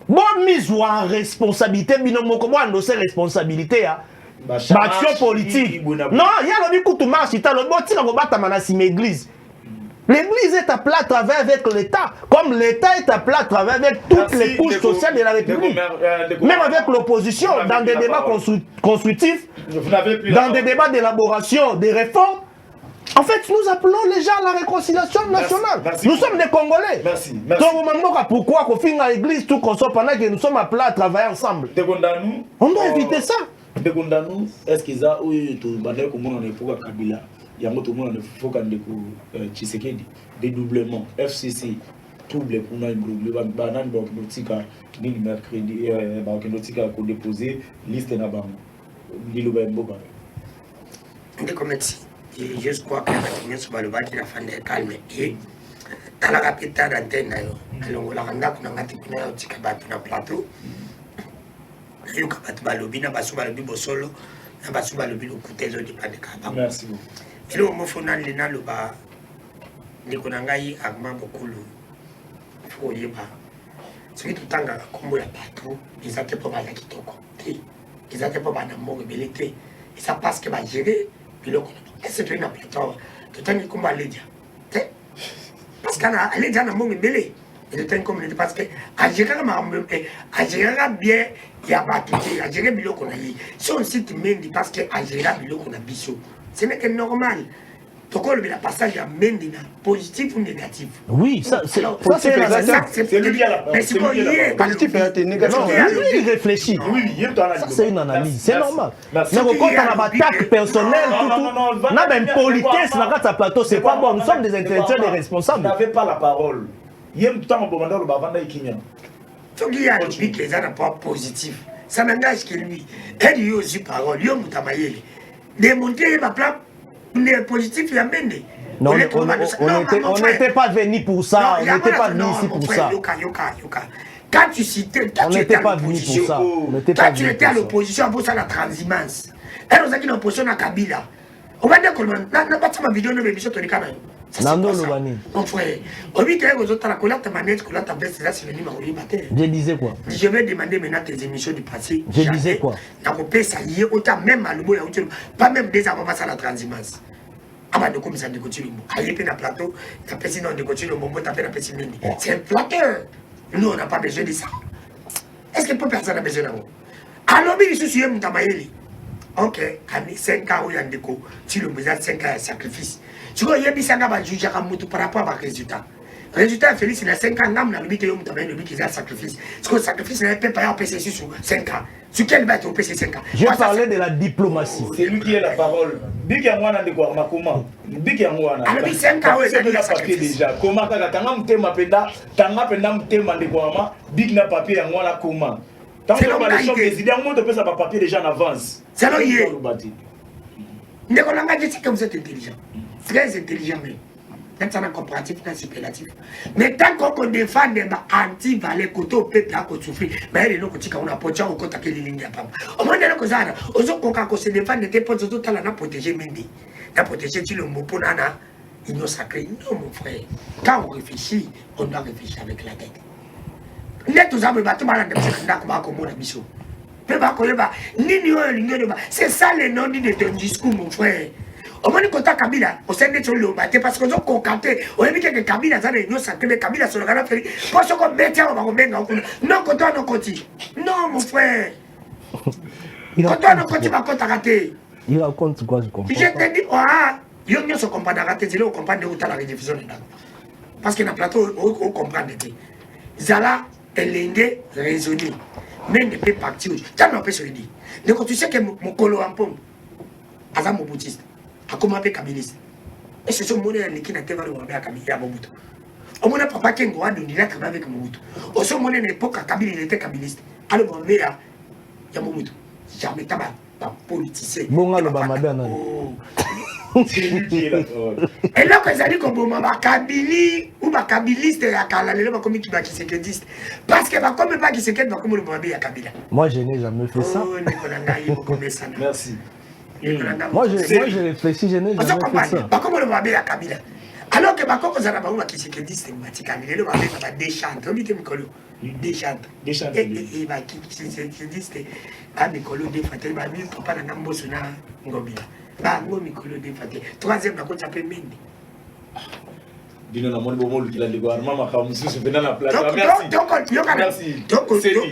Bon, mise en responsabilité, binomoko, moi, endosser responsabilité, hein. Action politique. Non, il y a le coup de marche, il y a le bon tir à combattre à l'église. L'église est appelée à travailler avec l'État, comme l'État est appelé à travailler avec toutes les couches sociales de la République. Même avec l'opposition, dans des débats constructifs, dans des débats d'élaboration, des réformes. En fait, nous appelons les gens à la réconciliation nationale. Nous sommes des Congolais. Donc, pourquoi qu'on finit à l'église tout qu'on soit pendant que nous sommes appelés à travailler ensemble? On doit éviter ça. Est-ce qu'ils ont eu tout le monde pour Kabila? Il y a tout le monde qui faut qu'on Tshisekedi dédoublement FCC double pour nous banane botika ni mercredi botika ko déposer liste na bango lilo ba mboka ndeko merci je crois que la sur le baki la fin de calme et tala kapita d'antenne yo alongola kanda kuna ngati kuna yo tika batu na plateau yo kapata balobi na basu balobi bosolo na basu balobi lokutezo dipande ka. Merci beaucoup. Et le mot fondant les nalo ba ni konangai agma bokulu faut y ba ce qui tout tanga kombo ya bateau ils étaient pas mal kitoko ils étaient pas mal mo rebelité et ça parce que va gérer puis le est-ce que tu na plateau tu tangi komba ledia parce que na ledia na mo rebelé et tu tangi comme le parce que à gérer bien il y a pas tout à gérer biloko na yi si on cite mendi parce que à gérer biloko na biso. Ce n'est que normal. Donc, on a passage à Mendina, positif ou négatif. Oui, ça c'est lui qui a la parole. C'est positif et négatif. Non, il réfléchit. Oui, ça c'est une analyse, c'est normal. Mais quand on a une attaque personnelle, tout, on a même politesse dans notre plateau, c'est pas bon. Nous sommes des intellectuels et responsables. Vous n'avez pas la parole. Il y a un temps où on va vendre les Kenya. Donc, il y a lui qui est un rapport positif. Ça n'engage que lui. Elle lui aussi parole. Il y a un démontrer ma plan positif et amener. Non, on n'était pas venu pour ça. On n'était pas venu ici pour ça. Quand tu citais, on n'était pas venu pour ça. Quand tu étais à l'opposition pour ça la transhumance. Elle nous a dit l'opposition à Kabila. On va dire que n'a pas ma vidéo de l'émission de Nikana. Nando Lobani. Mon frère, au but que vous autres la colère ta manette, colère ta baisse, là c'est le numéro du matin. Je disais quoi? Je vais demander maintenant tes émissions du passé. Je disais quoi? N'a pas ça y est autant même à l'eau pas même des avant à la transhumance. Avant de comme ça de continuer. Aïe pe na plateau, ta personne de continuer le moment taper la personne. C'est un flatteur. Nous on n'a pas besoin de ça. Est-ce que personne n'a besoin de ça? Alors il se souvient Mutamayeli. OK, 5 ans où il y a des co, tu le besoin 5 ans de sacrifice. Tu vois, il y a des gens qui jugent par rapport à résultat. Résultat, Félix, il a 5 ans, il a le but qu'il a sacrifice. Parce que le sacrifice, il n'a pas payé au PCC sur 5 ans. Sur quel bête au PCC 5 ans? Je parlais de la diplomatie. C'est lui qui a la parole. Big Yangwana de Guarma, comment? Big Yangwana. Alors, 5 ans, il a le papier déjà. Comment quand on t'aime à Penda, quand on t'aime à Guarma, Big n'a papier Yangwana, comment? Tant que les choses des idées, on peut faire papier déjà en avance. C'est là, il est. Mais on a dit que vous êtes intelligent. Très intelligent, mais. Maintenant, comparatif, c'est superlatif. Mais tant qu'on défend des anti-valets, côté au peuple, à souffrir, mais il y a des gens qui ont poché au contact de l'île. Au moins, il y a des gens qui se défendent des potes, tout à l'heure, protéger Mendy. La protéger, tu le mot pour Nana, ils nous sacrés. Non, mon frère. Quand on réfléchit, on doit réfléchir avec la tête. C'est ça le nom de ton discours, mon frère. Au moins, quand Kabila, on s'est dit que le battre parce qu'on a concocté. On a dit que Kabila, ça n'est pas sacré, Kabila sur le canal fait. Parce qu'on met un non, quand on continue. Non, mon frère. Quand on continue, on va rater. Il raconte quoi, je comprends. Je te dis, ah, il y a ce qu'on comprend rater, c'est là où on comprend où tu as la rediffusion. Parce que dans le plateau, on comprend. Zala, elle est raisonnée. Mais ne peut pas partir. Tu as l'empêché de dire. Donc, tu sais que mon colo en pomme, Azam Moboutiste. A comment appeler Kabiliste. Et c'est ce monnaie qui n'a pas de Kabila Mobutu. Au moins, papa qui est droit de dire avec Mobutu. Au ce monnaie l'époque, Kabila il était Kabiliste. Alors, mon mère, il y a Mobutu. Jamais tabac, pas politicien. Bon, alors, madame. C'est lui qui est là. Et là, quand ça dit qu'on m'a Kabili ou ma Kabiliste, il y a Kalale, comme qui va qui s'écrédiste. Parce que comme pas qui s'écrédiste, comme le Mouabé, il y a Kabila. Moi, je n'ai jamais fait ça. Oh, Merci. Moi, je réfléchis, je n'ai jamais fait ça. Pas comme le Mouabé, il y a Kabila. Alors que Bakoko Zarabaouma qui se dit stigmatique, il est là avec des chantres, on dit que Mikolo, des chantres. Des chantres. Et qui se dit que Mikolo des fatés, il va venir pour pas la Ngambosuna Ngobia. Bah, Mikolo des fatés. Troisième, la côte s'appelle Mende. Dino na moni bomo lukila ndeko arma makamusu se pena na plateau. Merci.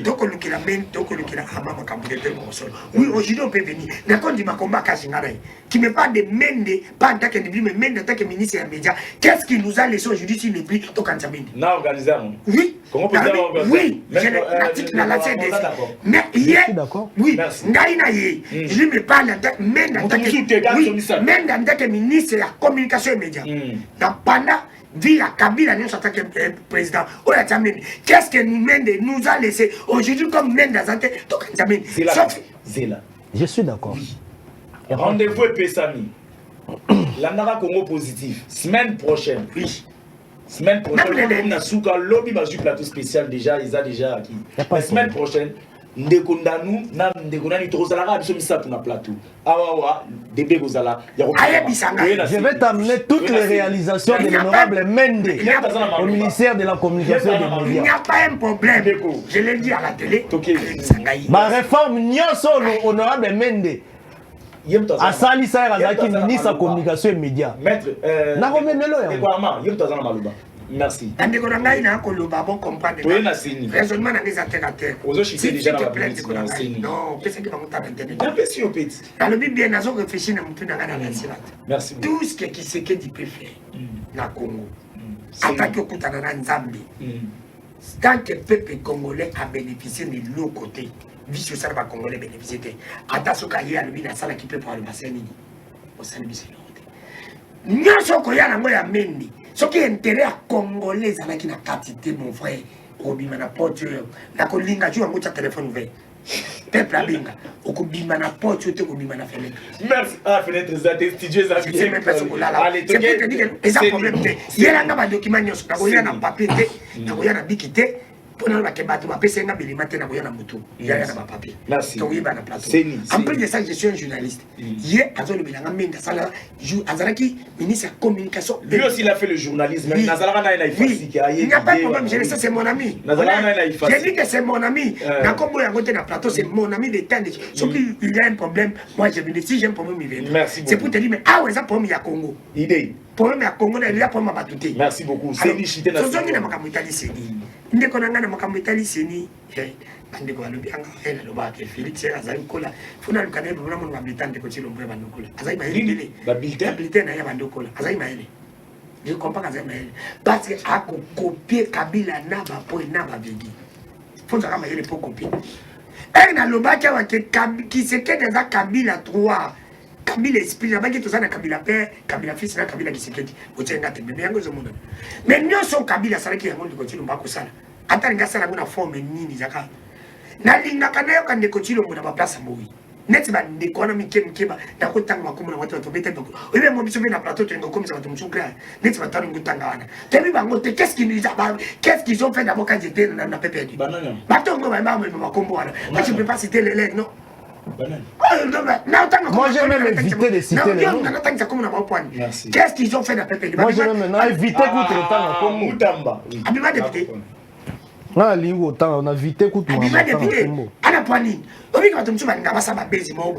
Donc lukila men, donc lukila ama makambude te monsol. Oui, aujourd'hui on peut venir. D'accord, dit ma combat Kasingaraï. Qui me parle de Mende, pas en tant que mais Mende en tant que ministre des médias. Qu'est-ce qui nous a laissé aujourd'hui s'il n'est plus donc en Mende? Na organisé. Oui. Comment peut-être organiser? Oui, j'ai l'article dans la CDC. Mais hier, oui, Ngaïnaïe, je me parle en tant que Mende en tant que ministre de la communication et médias. Dans pendant via Kabila, nous en tant que président, qu'est-ce que nous a laissé aujourd'hui comme Mende dans Zéla. Je suis d'accord. Rendez-vous et Pessami. L'Andara Congo positif. Semaine prochaine. Oui. Semaine prochaine, on a Souka Lobby, sur plateau spécial déjà, ils ont déjà acquis. La semaine prochaine, Ndekondanu, Ndekondani, Trozalara, Bisomisa pour le plateau. Awawa, Débé Gozala. Je vais t'amener toutes les réalisations de l'honorable Mende au ministère de la Communication et des Médias. Il n'y a pas un problème. Je l'ai dit à la télé. Ma réforme, Nyonso, l'honorable Mende. Asali Saïra Zaki, ministre de la Communication et des Médias. Maître, merci. Raisonnement dans les atterrateurs. Si tu te plains, non, qu'est-ce que merci. Tout ce qui se peut faire dans le Congo, en tant que Koutanana Nzambi, tant que le peuple congolais a bénéficié de l'autre côté, vice ça va congolais bénéficier. Attention qu'il y a le salle qui peut pour le bassin. Au sein de nous sommes qu'il y a la moya mendi. Ce qui est intérêt à congolais, c'est qui n'a quantité mon frère. Obima na porte, na kolinga tu as téléphone ouvert. Peuple abinga, okubima na porte, tu okubima na fenêtre. Merci. Ah fenêtre zate studio za c'est même pas ce qu'on a là. C'est pour te dire que c'est un problème. Il y a un document nyos, na koya na papier, na koya na bikité. Merci. En plus de ça, je suis un journaliste. Hier, ministre de la communication. Lui aussi, il a fait le journalisme. Il n'y a pas de problème, je le sais, c'est mon ami. J'ai dit que c'est mon ami. C'est mon ami de temps. Sauf qu'il y a un problème, moi je me dis, si j'ai un problème, il vient. C'est pour te dire, mais ah ouais, ça problème, il y a Congo. Problème à Congo, il y a problème à Batouté. Merci beaucoup. C'est une chité nationale. Ndeko nanga na makambo etali seni bandeko balobi anga ena loba ke Félix azali kola funa lukana bo na mona militante ko tshilo mwe bandokola azali maele ba bulletin na ya bandokola azali maele je comprends azali maele parce que a copier Kabila na ba po na ba bigi fonza kama yele po copier na loba kwa ke qui se que des Kabila 3 Kabila esprit là-bas qui tout ça na Kabila père Kabila fils na Kabila Kisekedi otenga te bébé yango zo mona mais nous sommes Kabila ça qui yango ndiko tshilo mbako sala ata nga sala ngona forme nini zaka na linga kana yo kande ko tshilo mona ba place moyi net ba ndiko na mikeba na ko tanga makumu na watu beta bako obe mo biso na plateau tengo comme ça batum chukra net ba tanga ngutanga wana tebi bango te qu'est-ce qu'ils ont fait d'abord quand j'étais na PPD batongo ba mama makombo wana moi je peux pas citer les lettres non. Moi j'ai même évité de citer les noms. Qu'est-ce qu'ils ont fait dans PPD? Moi j'ai même évité contre le temps comme Moutamba. Abima député. Ah, on a évité contre Abima député. À la poignée. Obi quand tu vas n'avoir ça baiser moi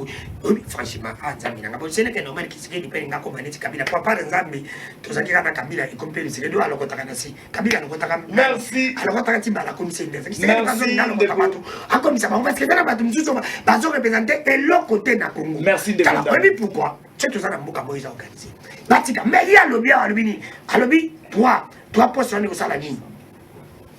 obi franchement Nzambi n'a pas c'est que normal qui se dit pas ngako maneti Kabila papa Nzambi to zakira na Kabila et compter c'est do alors kotaka nasi Kabila no kotaka merci alors kotaka timba la commission des c'est pas zone ngalo kotaka tu a comme ça parce que dans batu msuso bazo représenter et l'autre côté na Congo merci de alors pourquoi c'est tout ça na mboka moïse organisé batika mais il y a lobby à lobby toi postes on est au salami.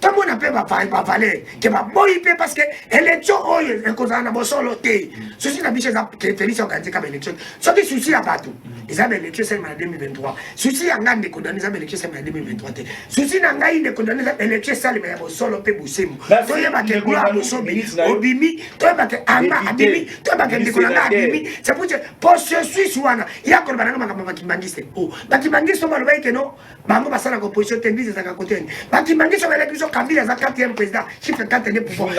Tout le monde peut pas valer que ma boy parce que élection est cause na bosolo té ceci na biche que Félix organiser comme élection ce qui souci à partout ils avaient élection c'est en 2023 souci à ngande condamné ils avaient élection c'est en 2023 souci na ngai de condamné élection c'est le bosolo pe busemu to yeba ke gloire bosobi obimi to yeba ke amba abimi to yeba ke ndikolanga abimi c'est pour que poste suisse wana ya ko bananga makamba kimangiste oh bakimangiste mo loba ke no bango basala composition tendise za ka côté bakimangiste ba élection Kabila est 4e président, chiffre 4 années pouvoir.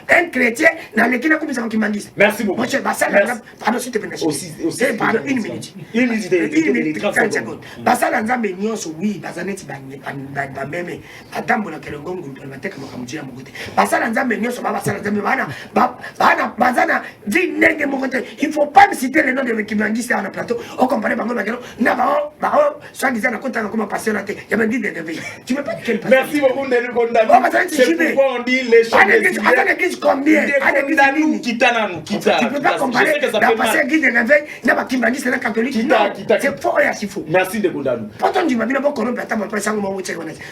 Un chrétien, dans lequel comme ça qui m'a dit. Merci beaucoup. Pardon, s'il te plaît. Pardon, une minute. 30 secondes. Basala Nzambe nyonso, oui, bazaneti bameme. Atambola kelongongo mpelmateka makamujia mogote. Basala Nzambe nyonso, basala Nzambe bazana dit nenge mogote. Il ne faut pas me citer le nom de Kimangisi sur le plateau. On compare Bango Bagano. Soit disant à côté comment passer la tête. Il y a dit des réveils. Tu veux pas dire quel passé. Merci beaucoup de nous condamner. C'est pourquoi on dit les choses. Attends, l'église combien? Tu peux pas comparer la passée à l'église des réveils. Il n'y a pas Kimangisi, c'est la catholique. Non, c'est faux et assez faux. Merci de condamner. Pourtant, tu m'as dit qu'on peut attendre après ça.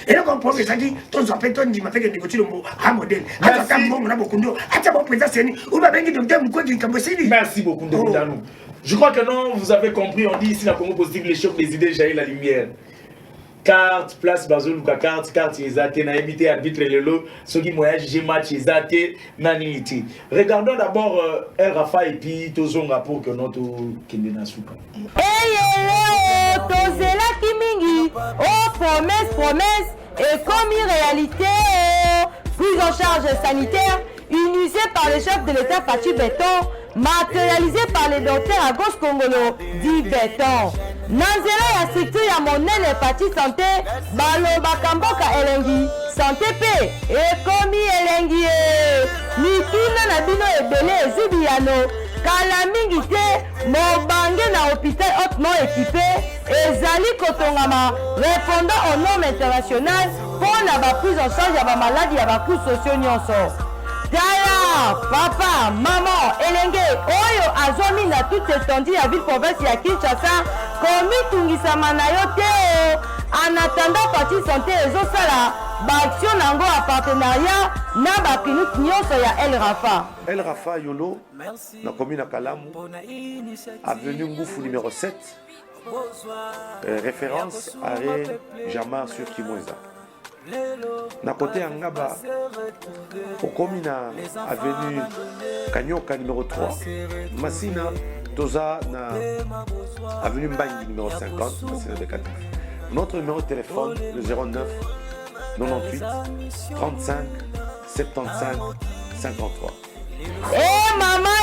Et là, on peut faire ça. Ton appel, ton dit m'a fait négocier le mot à modèle. Merci beaucoup de condamner. Je crois que non, vous avez compris, on dit ici dans Congo Positif, les chocs des idées jaillit la lumière. Carte, place Bazoluka, carte, Ezate, na évité arbitre le lot, ceux qui m'ont jugé match Ezate, naniti. Regardons d'abord El Rafa et puis Tozonga pour que notre Kendena Souka. Tozela Kimingi, oh promesse, et comme une réalité, prise en charge sanitaire, initiée par le chef de l'État Fatou Béton, matérialisé par les docteurs à gauche congolo, dit Béton. Nanzela ya structure ya monene parti santé, balo bakamboka elengi, santé pe, ekomi elengi mituna na bino ebele ezubiyano, kala mingi te, mobange na hôpital hautement équipé, ezali kotongama, répondant aux normes internationales, pour la prise en charge ya ba maladie ya ba coups sociaux nyonso. Tala, papa, maman, elenge, oyo azomi na toute étendue à ville province ya Kinshasa, komi tungisa na yo te en attendant parti santé ezosala, ba-action nango a partenariat na ba clinique nyonso ya El Rafa. El Rafa Yolo, na commune à Kalamu, avenue Ngoufou numéro 7, référence arrêt Jama sur Kimweza. Na côté Angaba, au commune avenue Kanyoka numéro 3, Massina, Toza na avenue Mbangi numéro 50, Massina de Katif. Notre numéro de téléphone, le 09 98 35 75 53. Eh maman,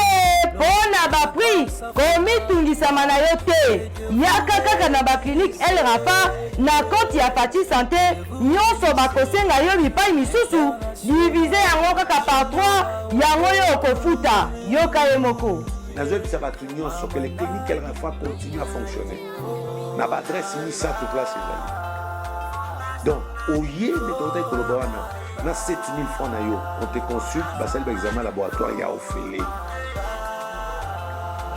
pona ba prix, komi tungisama na yo te. Yaka kaka na ba clinique El Rafa na koti ya parti santé, nyonso bakosenga yo bipai misusu, divisé yango kaka par 3, yango yo kofuta, yoka ye moko. Nazo bisa batu nyonso que les cliniques El Rafa continuent à fonctionner. Na ba adresse ni centre place ezali. Donc, oye méthode collaborateur. Na 7 000 francs na yo, on te consulte, basel examen laboratoire ya ofélé.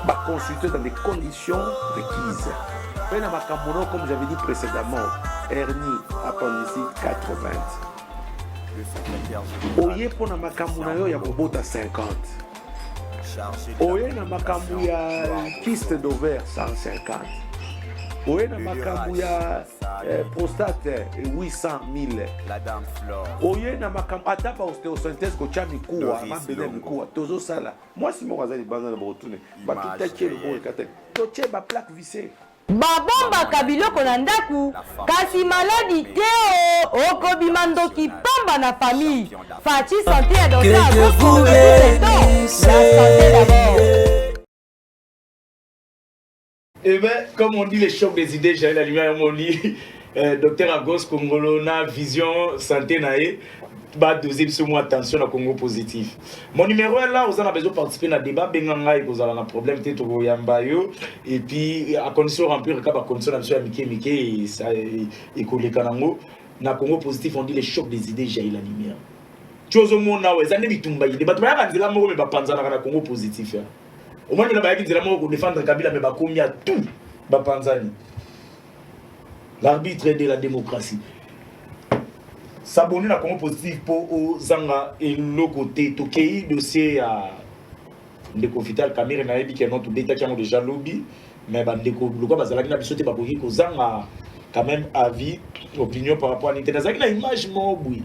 Ba consulter dans des conditions requises. Pena makamono comme j'avais dit précédemment, hernie, appendicite 80. Oye pona makamono yo ya bobota 50. Oye na makambu ya kyste d'ovaire 150. Oye na makambu ya prostate 800 000. Oye na makambu ata pa ostéosynthèse kocha mikuwa mabele mikuwa tozo sala. Moi si mo azali bana na botune bakita kelo bo ekate. Toche ba plaque vissée. Babomba kabiloko na ndaku kasi maladi te okobima ndoki pamba na famille. Fati santé ya docteur la santé d'abord. Eh bien, comme on dit, les chocs des idées, j'ai la lumière, on dit, docteur Agos Congolo, na vision santé nae, bah deuxième sur moi attention à Congo positif. Mon numéro est là, vous en avez besoin de participer à débat, benganga et vous avez un problème peut-être au Yambayo et puis à condition remplir le cas à condition d'absolu Mike et ça et collé Kanango. Na Congo positif, on dit les chocs des idées, j'ai la lumière. Chose au monde là, ça n'est pas tout mbaï. Débat, tu vas dire là, moi, mais pas penser à Congo positif. Au moins, on va défendre Kabila, mais il tout Bapanzani. L'arbitre de la démocratie. S'abonner à Congo positif pour Zanga et le côté Tokei dossier à Ndeko Vital Kamere na ebi qui est notre détat qui a déjà lobby, mais Ndeko le quoi bazalaki na bisote ba koki ko Zanga quand même avis opinion par rapport à l'internet. Ça qui na image mo boui.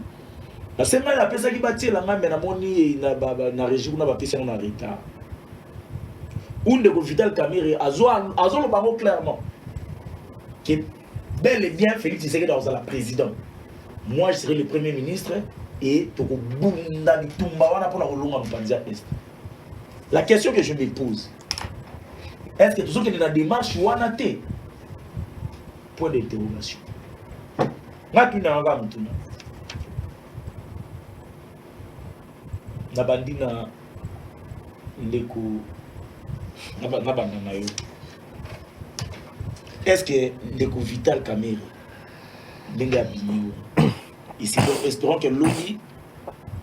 La semaine après ça qui bâti la main mais na moni na régime na ba pesa na retard. Ndeko Vital Kamere azo le bango clairement que bel et bien Félix Tshisekedi dans la présidente. moi je serai le premier ministre et tokobunda bitumba wana pona kolonga mpanza est. La question que je me pose, est-ce que tout ce qui est dans la démarche wana te? Point d'interrogation. Ngaki na nga mtuna. Na bandina ndeko na banda na yo. Est-ce que ndeko Vital Kamerhe ndenge abini ici espérons que l'ONU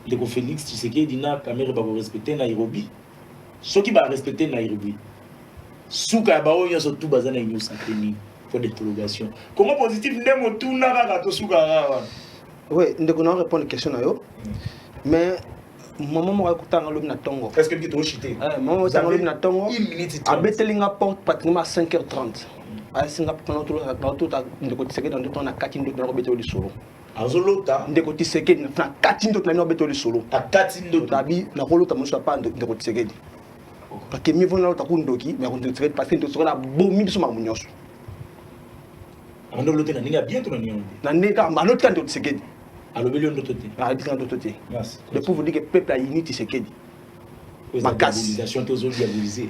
ndeko Félix Tshisekedi na Kamerhe ba respecter Nairobi. Ceux qui va respecter Nairobi. Souka ba oyo so tout bazana inyo sakeni. Point d'interrogation. Comment positif ndemo tout na kaka to souka. Oui, ndeko na répondre question na yo. Mais maman m'a écouté en l'homme na tongo. Est-ce que tu as chité? Maman m'a écouté na tongo. 1 minute 30. Abetelinga porte pratiquement à 5h30. À Singapour pendant tout ndeko Tshisekedi dans ton na 4 minutes na robeto li solo. Azolota ndeko Tshisekedi na 4 minutes na robeto li solo. Ta 4 minutes tabi na rolota musa pa ndeko Tshisekedi. Parce que mi vona lota kundoki mais ndeko Tshisekedi parce que ndeko sera bomi biso mamunyoso. On doit l'autre na bien ton nion. Na neka ma l'autre ndeko Tshisekedi. Alors belion d'autoté. Ah dit quand d'autoté. Merci. Le pour vous dire que peuple a uni Tshisekedi. Ma diabolisation tous diabolisé.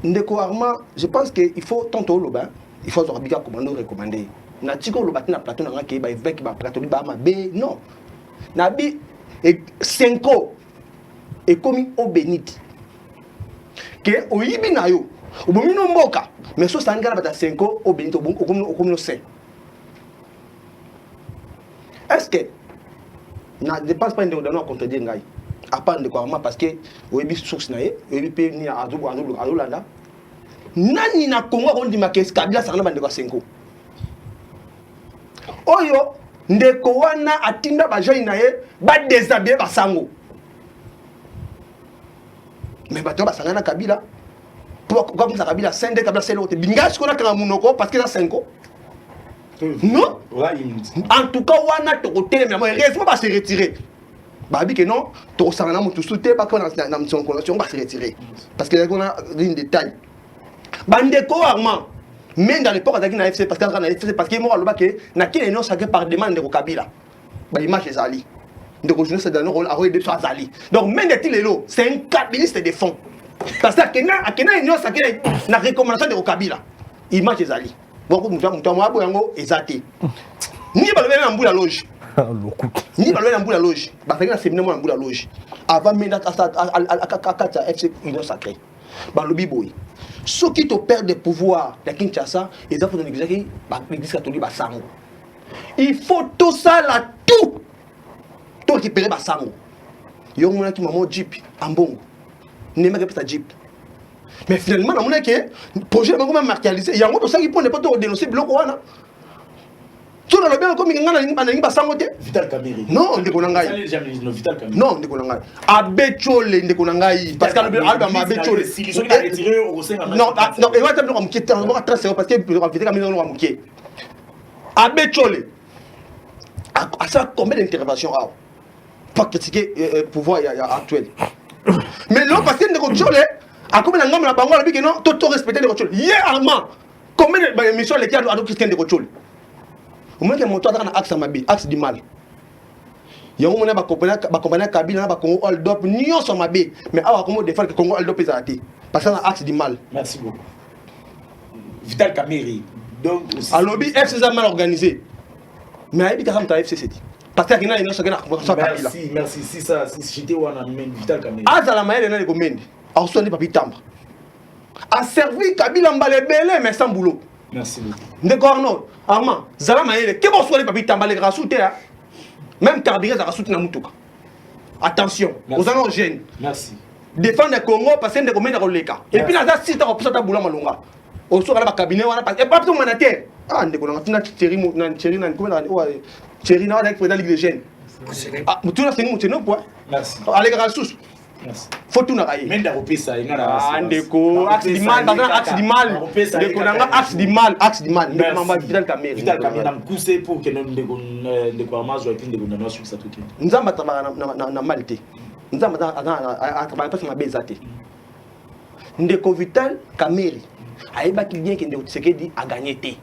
Ndeko Armand, je pense que il faut tantôt le bain, il faut avoir commando recommander. Na tiko le batin na plateau na ke ba évêque ba plateau ba ma be non. Na bi et 5 ans et comme au bénit. Que o yibi na yo. O bomi no mboka, mais so sangala ba 5 ans au bénit o comme no saint. Est-ce que na dépense pas ndeko na contredire ngai? À part de quoi parce que o yibi source na ye, o yibi pe ni azolanda. Nani na Congo on dit ma qu'est-ce Kabila ça na bande ko 5 ans. Oyo ndeko wana atinda ba jeune na ye ba déshabiller ba sango. Mais bato ba sangana Kabila. Pourquoi comme ça Kabila sende Kabila c'est l'autre. Bingash ko na kanga munoko parce que ça 5 ans. Non? En tout cas wana to côté mais heureusement ba se retirer. Babi que non, to sangana mutu souté pas qu'on a na mission convention ba se retirer. Parce que on a une détail. Bandeko Armand même dans l'époque d'Aki na FC parce que moi le bac na qui les non sacré par demande de Kabila. Ba image les ali. De continuer dans le rôle à de soit ali. Donc même des lelo, c'est un cabinet de fonds. Parce que akena non sacré na recommandation de Kabila. Image les ali. Beaucoup mutu moi boyango ezate. Ni ba le na mbula loge. Ni ba le na mbula loge. Ba fait na séminaire na mbula loge. Avant même à FC non sacré. Ba lobi boy. Ceux qui te perdent des pouvoirs de Kinshasa, ils ont fait l'église catholique Bassango. Il faut tout ça là, tout récupérer Bassango. Il y a un moment qui m'a dit Jeep, en bon. Il n'y a pas de Jeep. Mais finalement, il y a un projet qui m'a marqualisé. Il y a un autre qui peut ne pas dénoncer le bloc. Tu as le bien comme il y a un Bassango. Vital Kamerhe. Non, on déconne. Vital Kamerhe. Non, on déconne. Abechole, on déconne. Parce qu'Albert Abechole. Non, non, et moi, je vais me quitter. Je vais tracer parce que je vais me quitter. Abechole. À ça, combien d'interventions a pas critiquer le pouvoir actuel. Mais non, parce que les contrôles, à combien de la banque, on a non, tout respecter les contrôles. Hier, Armand, combien de missions les gars ont critiqué les contrôles? Au moins que mon toit dans l'axe axe du mal. Il y a un moment où compagnie Kabila na Congo hold up ni on ma bé mais awa comment défendre que Congo hold up ezati parce que dans axe du mal. Merci beaucoup. Vital Kamerhe. Donc à lobby FC ça mal organisé. Mais ayi ka samta FC c'est parce que kina ino sakena ko sa Kabila. Merci si ça si j'étais wana men Vital Kamerhe. Azala maele na ko mendi. A so ni papi tamba. A servi Kabila mbale belé mais sans boulot. Merci beaucoup. Ndeko Armand, zala maele ke bo so ni papi tamba les rasouté hein. Même carburant ça rasoute na mutuka. Attention, aux gènes. Merci. Défendre le Congo parce que ndeko mena ko leka. Et puis na za sita ko pesa ta boula malonga. Au so kala ba cabinet wana parce et pas tout manater. Ah ndeko na tina Thierry na ko na Thierry na avec président ligue des jeunes. Ah mutu na sengi mutu no point. Merci. Allez grâce. Merci. Faut tout na railler. Menda ko pesa ngana. Ah ndeko axe du mal dans axe du mal. Ndeko na axe du mal, ndeko mamba Vital Kamerhe. Vital Kamerhe na mkuse pour que ndeko amazo et ndeko na succès tout. Nzamba tabaka na malité. Nzamba tabaka pas ma bezate. Ndeko Vital Kamerhe ayeba ki bien que ndeko Tshisekedi a gagné té.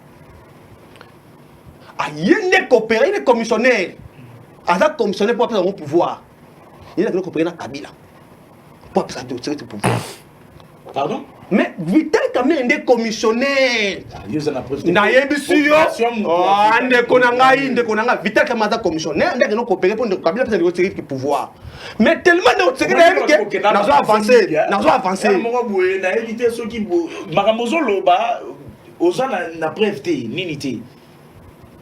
Ayende coopérer les commissionnaires aza commissionnaire pour appeler mon pouvoir. Il a compris na Kabila. Pour appeler ça de pouvoir. Pardon? Mais Vital Kamerhe est commissionnaire. Na yebisu yo. Ande konanga Vital Kamerhe est commissionnaire, ndeke no coopérer pour Kabila peut retirer le pouvoir. Mais tellement de secrétaire que n'a avancé. Mon boye na éviter ceux qui makamozo loba ozana na preuve ninité.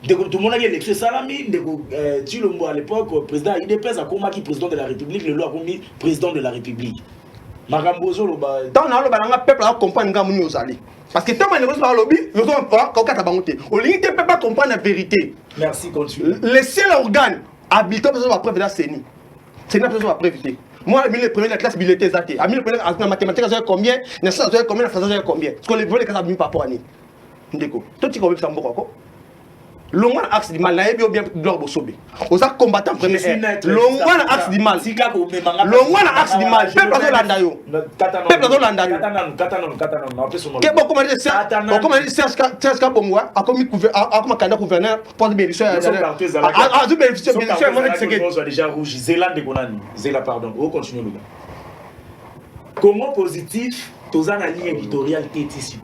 Tout le monde a élection Salami, Tshilombo à l'époque, président IDPS a commis président de la République, le loi a commis président de la République. Magambozo loba. Tant on a le peuple à comprendre ngamu ozali. Parce que tant on négocie par lobby, ils ont pas quand ta bangoté. Au limite peuple pas comprendre la vérité. Merci, continue. Laissez l'organe habilitant besoin de preuve de la CENI. C'est une besoin de preuve. Moi, le premier de la classe billetée zaté. Ami le premier en mathématiques j'ai combien, naissance j'ai combien, la français j'ai combien. Parce que les premiers cas par rapport à ni. Ndeko. Toi tu connais ça mboko. Longwa axe du mal, na yebi bien gloire bosobe. Oza combattant premier. Longwa axe du mal. Longwa axe du mal. Peuple zo landa yo. Peuple zo landa yo. Katanon. Que bon comment dire ça? Comment dire ça bongwa? A comme candidat gouverneur pour bénéficier. Ah, du bénéficier moi c'est déjà rouge. Zéla de Gonani. Zéla pardon. On continue le gars. Comment positif toza na ligne éditoriale ici.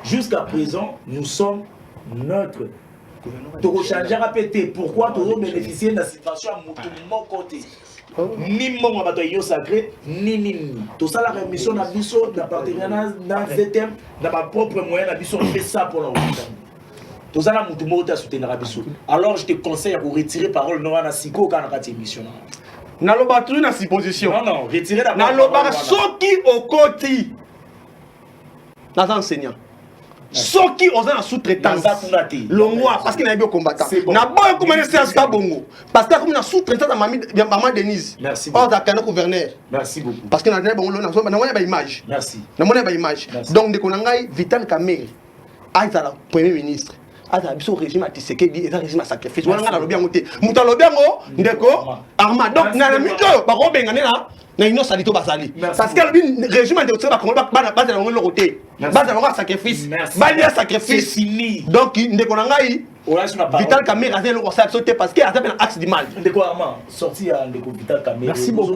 Jusqu'à présent, nous sommes neutres. Tu changer à péter. Pourquoi tu bénéficier de la situation à mon côté? Ni mon bataillon sacré, ni. Tout ça, la rémission n'a biso, d'un partenariat, d'un ZTM, dans ma propre moyen, n'a biso, on fait ça pour l'enfant. Tout ça, la moutoumou t'a soutenu la biso. Alors, je te conseille pour retirer parole non à Siko quand on a émission. Naloba tu na supposition. Non, retirer la parole. Naloba soki au côté. Dans enseignant. Soki oza na sous-traitance longwa parce qu'il n'a bien combattant na boy comme un séance ka bongo parce que comme na sous-traitance ya maman Denise merci beaucoup da kana gouverneur merci beaucoup parce que na bongo na mona ba image merci na mona ba image donc de konangai Vital Kamerhe aza la premier ministre aza biso régime Tshisekedi et régime à sacrifice wana na lobi ngote muta lobi ngo ndeko arma donc na mito ba ko benga na ino salito basali parce que le régime de Tshisekedi ba kongo ba na ngo lokote ba na ngo sacrifice ba lia sacrifice donc ndeko na ngai Vital Kamerhe a le conseil sauter parce que a un axe du mal ndeko arma sorti à ndeko Vital Kamerhe merci beaucoup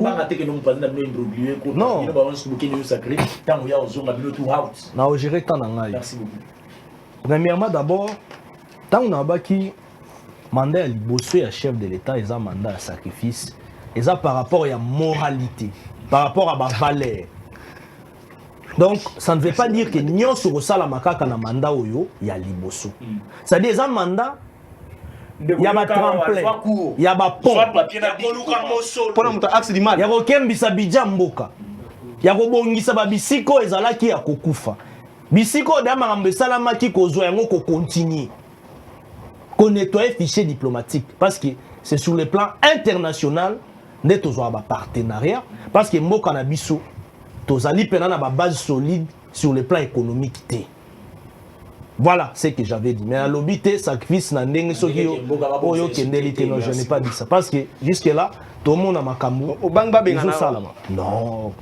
non il va on se bloquer le sacré tant il y a aux hommes à tout house na gérer tant na ngai merci beaucoup. Premièrement d'abord tant on a baki mandat à liboso ya chef de l'État et un mandat à sacrifice et ça par rapport à la moralité, par rapport à ma valeur. Donc, ça ne veut pas dire que nous sommes sur le makaka na mandat oyo ya liboso. Ça dit un mandat il y a ma tremplin, il y a ma pont, pour notre axe du mal. Il y a kokembisa bidja mboka. Il y a kobongisa ba bisiko ezalaki ya kokufa. Bisiko da makambo esalamaki kozwa yango ko continuer. Qu'on nettoie fichier diplomatique parce que c'est sur le plan international net aux partenariat parce que mboka na biso tozali pena na base solide sur le plan économique. Voilà ce que j'avais dit. Mais à l'obité sacrifice na ndenge soki oyo kendelité non je n'ai pas dit ça parce que jusque là tout le monde a makambo au bangba bengana non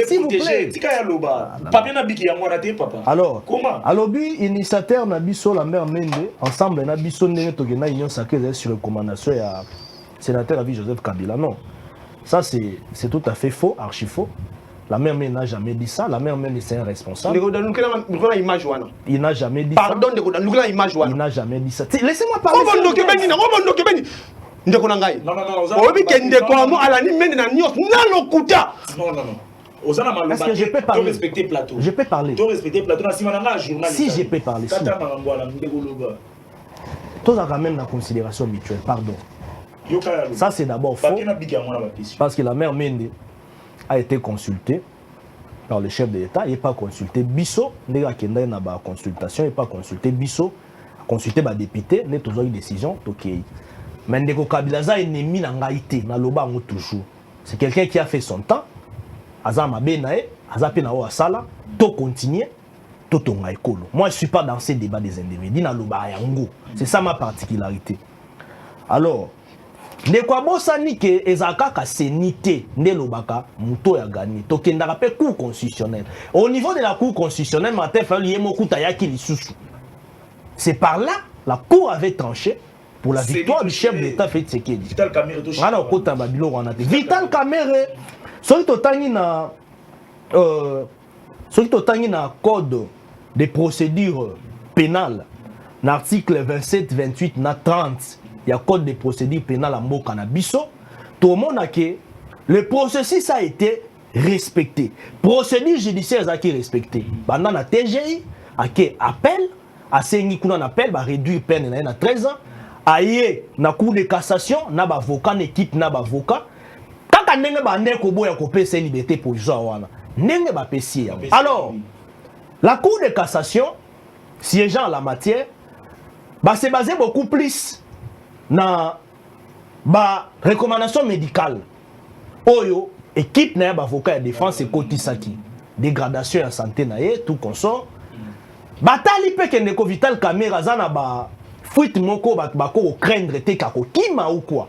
s'il vous plaît tika ya loba papier na biki ya ngona te papa alors comment alobi initiateur na biso la mère Mende ensemble na biso ndenge tokena union sacrée sur recommandation ya sénateur Avi Joseph Kabila non ça c'est tout à fait faux archi faux. La mère Mende n'a jamais dit ça. La mère Mende c'est un responsable. Il n'a jamais dit ça. Pardon, il n'a jamais dit ça. Laissez-moi parler. Est-ce que je peux parler? Respecter plateau. Je peux parler. Si je peux parler. Tout ça quand même la considération mutuelle. Pardon. Ça c'est d'abord faux. Parce que la mère Mende a été consulté par le chef de l'État, il n'est pas consulté Bisso, il n'a pas consultation, il n'est pas consulté Bisso, consulté par député, il n'a pas une décision, ok. Mais Ndeko Kabila est ennemi d'Angaïté, toujours. C'est quelqu'un qui a fait son temps, Azama Benae, Azapena Asala, to continuer, to tonga ekolo. Moi je ne suis pas dans ces débats des individus, c'est ça ma particularité. Alors, Ndeko abosani ke ezaka ka senité nde lobaka muto ya gagné to kenda pe cour constitutionnelle au niveau de la cour constitutionnelle matin fallu yemo kuta yaki lisusu c'est par là la cour avait tranché pour la victoire du chef de l'État Félix Tshisekedi. Vital Kamerhe to Ngana okota ba biloko wana te. Vital Kamerhe soki totangi na code de procédure pénale l'article 27, 28 na 30 il y a code de procédure pénale à mboka na biso tout le monde a que le processus a été respecté. Procédure judiciaire a été respectée. Pendant la TGI a été appel à sengi kuna na appel ba réduire peine na 13 ans. Aye na cour de cassation na ba avocat na équipe na ba avocat. Kaka ndenge ba ndeko boya ko pesa liberté provisoire wana. Ndenge ba pesi. Alors la cour de cassation siégeant en la matière bah c'est basé beaucoup plus na ba recommandation médicale. Oyo équipe na ba avocat de défense et kotisaki dégradation ya santé na ye tout consort. Batali pe kende ko Vital Kamerhe zana ba fuite moko ba ko craindre te ka ko kima ou quoi.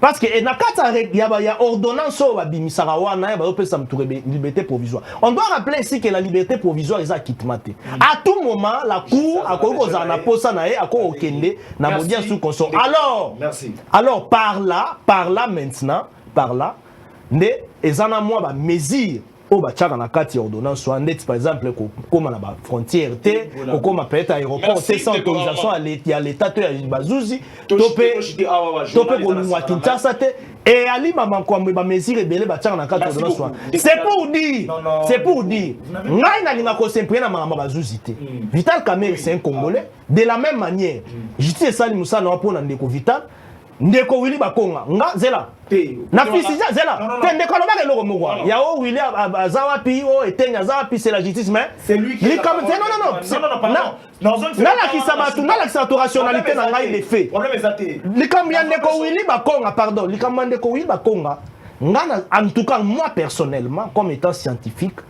Parce que na kata ya ordonnance o ba bimisara wana ya ba opesa mtoure liberté provisoire. On doit rappeler ici que la liberté provisoire est acquittementée. À tout moment la cour a ko za na posa na ye ako okende na modia sous consort. Alors merci. Alors par là maintenant par là ne ezana moi ba mesure o ba tchaka na kati ordonnance soit net par exemple comme na ba frontière té comme peut-être aéroport té sans autorisation à l'état to ya bazuzi topé ko lungwa Kinshasa té et ali mama ko ba mesure ebele ba tchaka na kati ordonnance soit c'est pour dire ngai na linga ko s'imprégner na mama bazuzi té Vital Kamerhe c'est un Congolais de la même manière justice sali musana wa pona ndeko Vital ndeko Willy Bakonga nga zela na fisija zela ndeko lo ba eloko moko ya o Willy azawa pi o etenya azawa pi c'est la justice mais c'est lui qui non la kisabatu na la rationalité na ngai les faits problème exacté likam ya ndeko Willy Bakonga pardon likam ndeko Willy Bakonga nga en tout cas moi personnellement comme étant scientifique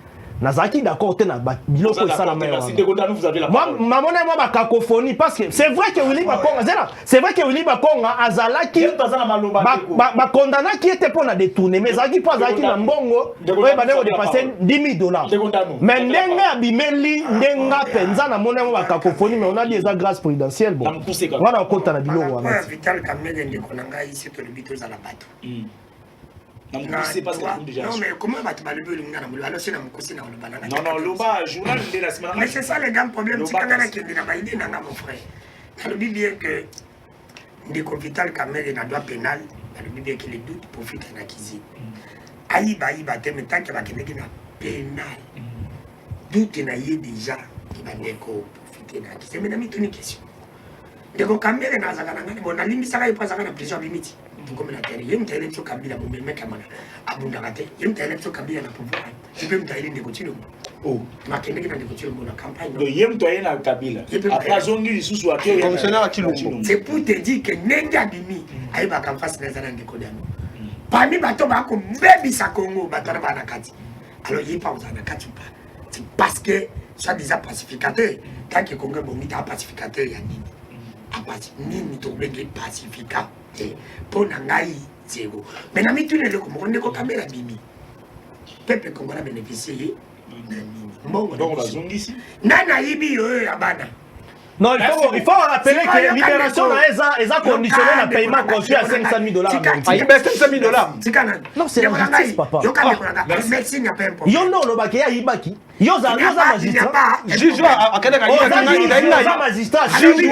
Nazaki d'accord na biloko ça la même. Vous avez la parole. Moi ba cacophonie parce que c'est vrai que Willy Bakonga c'est vrai que Willy Bakonga azalaki ba condamné qui était pour na détourner mais azaki pas azaki na mbongo oye ba dépasser $10,000 mais ndenga abimeli ndenga penza na mona ba cacophonie mais on a dit ça grâce présidentielle bon voilà on compte na biloko wana Vital Kamerhe ndeko nanga ici to le bito za la bato non mais comment va te balayer le ngana alors c'est na mkosi na le banana non loba journal de la semaine mais c'est ça les gars problème c'est kana qui na ba idée nanga mon frère ça le dit bien que ndeko Vital Kamerhe na droit pénal ça le dit bien que les doutes profitent na kizi aïba te mais tant que va kende na pénal doute na yé déjà qui va ndeko profiter na kizi mais na mi toni question ndeko Kamerhe na zaka nanga bon na limbi saka ipa zaka na prison limite comme la terre, il y a une élection Kabila, mon mec à Abundagate, il y a une élection Kabila à pouvoir. Tu peux me tailler des coutumes. Oh, ma kende qui a des coutumes dans la campagne. Donc, il y a une toile à Kabila. Après, Zongi, sous soit c'est pour te dire que Nenga Dimi, aïe, va qu'en face les années de Kodano. Parmi Bato Bako, baby sa Congo, Batana Banakati. Alors, il n'y a pas aux Anakati ou pas. C'est parce que, soit des pacificateurs, tant que Congo Bongi a pacificateur, il y a Nini. Nini, tu obligé pacificateur. Pour Nangaï, zéro. Mais n'a mis tous les locaux, on ne peut pas mettre Bimi. Peuple qu'on va bénéficier. Donc on va zonger ici. Nana Ibi, Abana. Non, il faut rappeler que libération est conditionnée à paiement conçu à $500,000. Il baisse $500,000. Non, c'est la justice, papa. Merci, il n'y a pas un problème. Yo non, le baké a Ibaki. Yo za magistrat. Juge à Canada, magistrat. Juge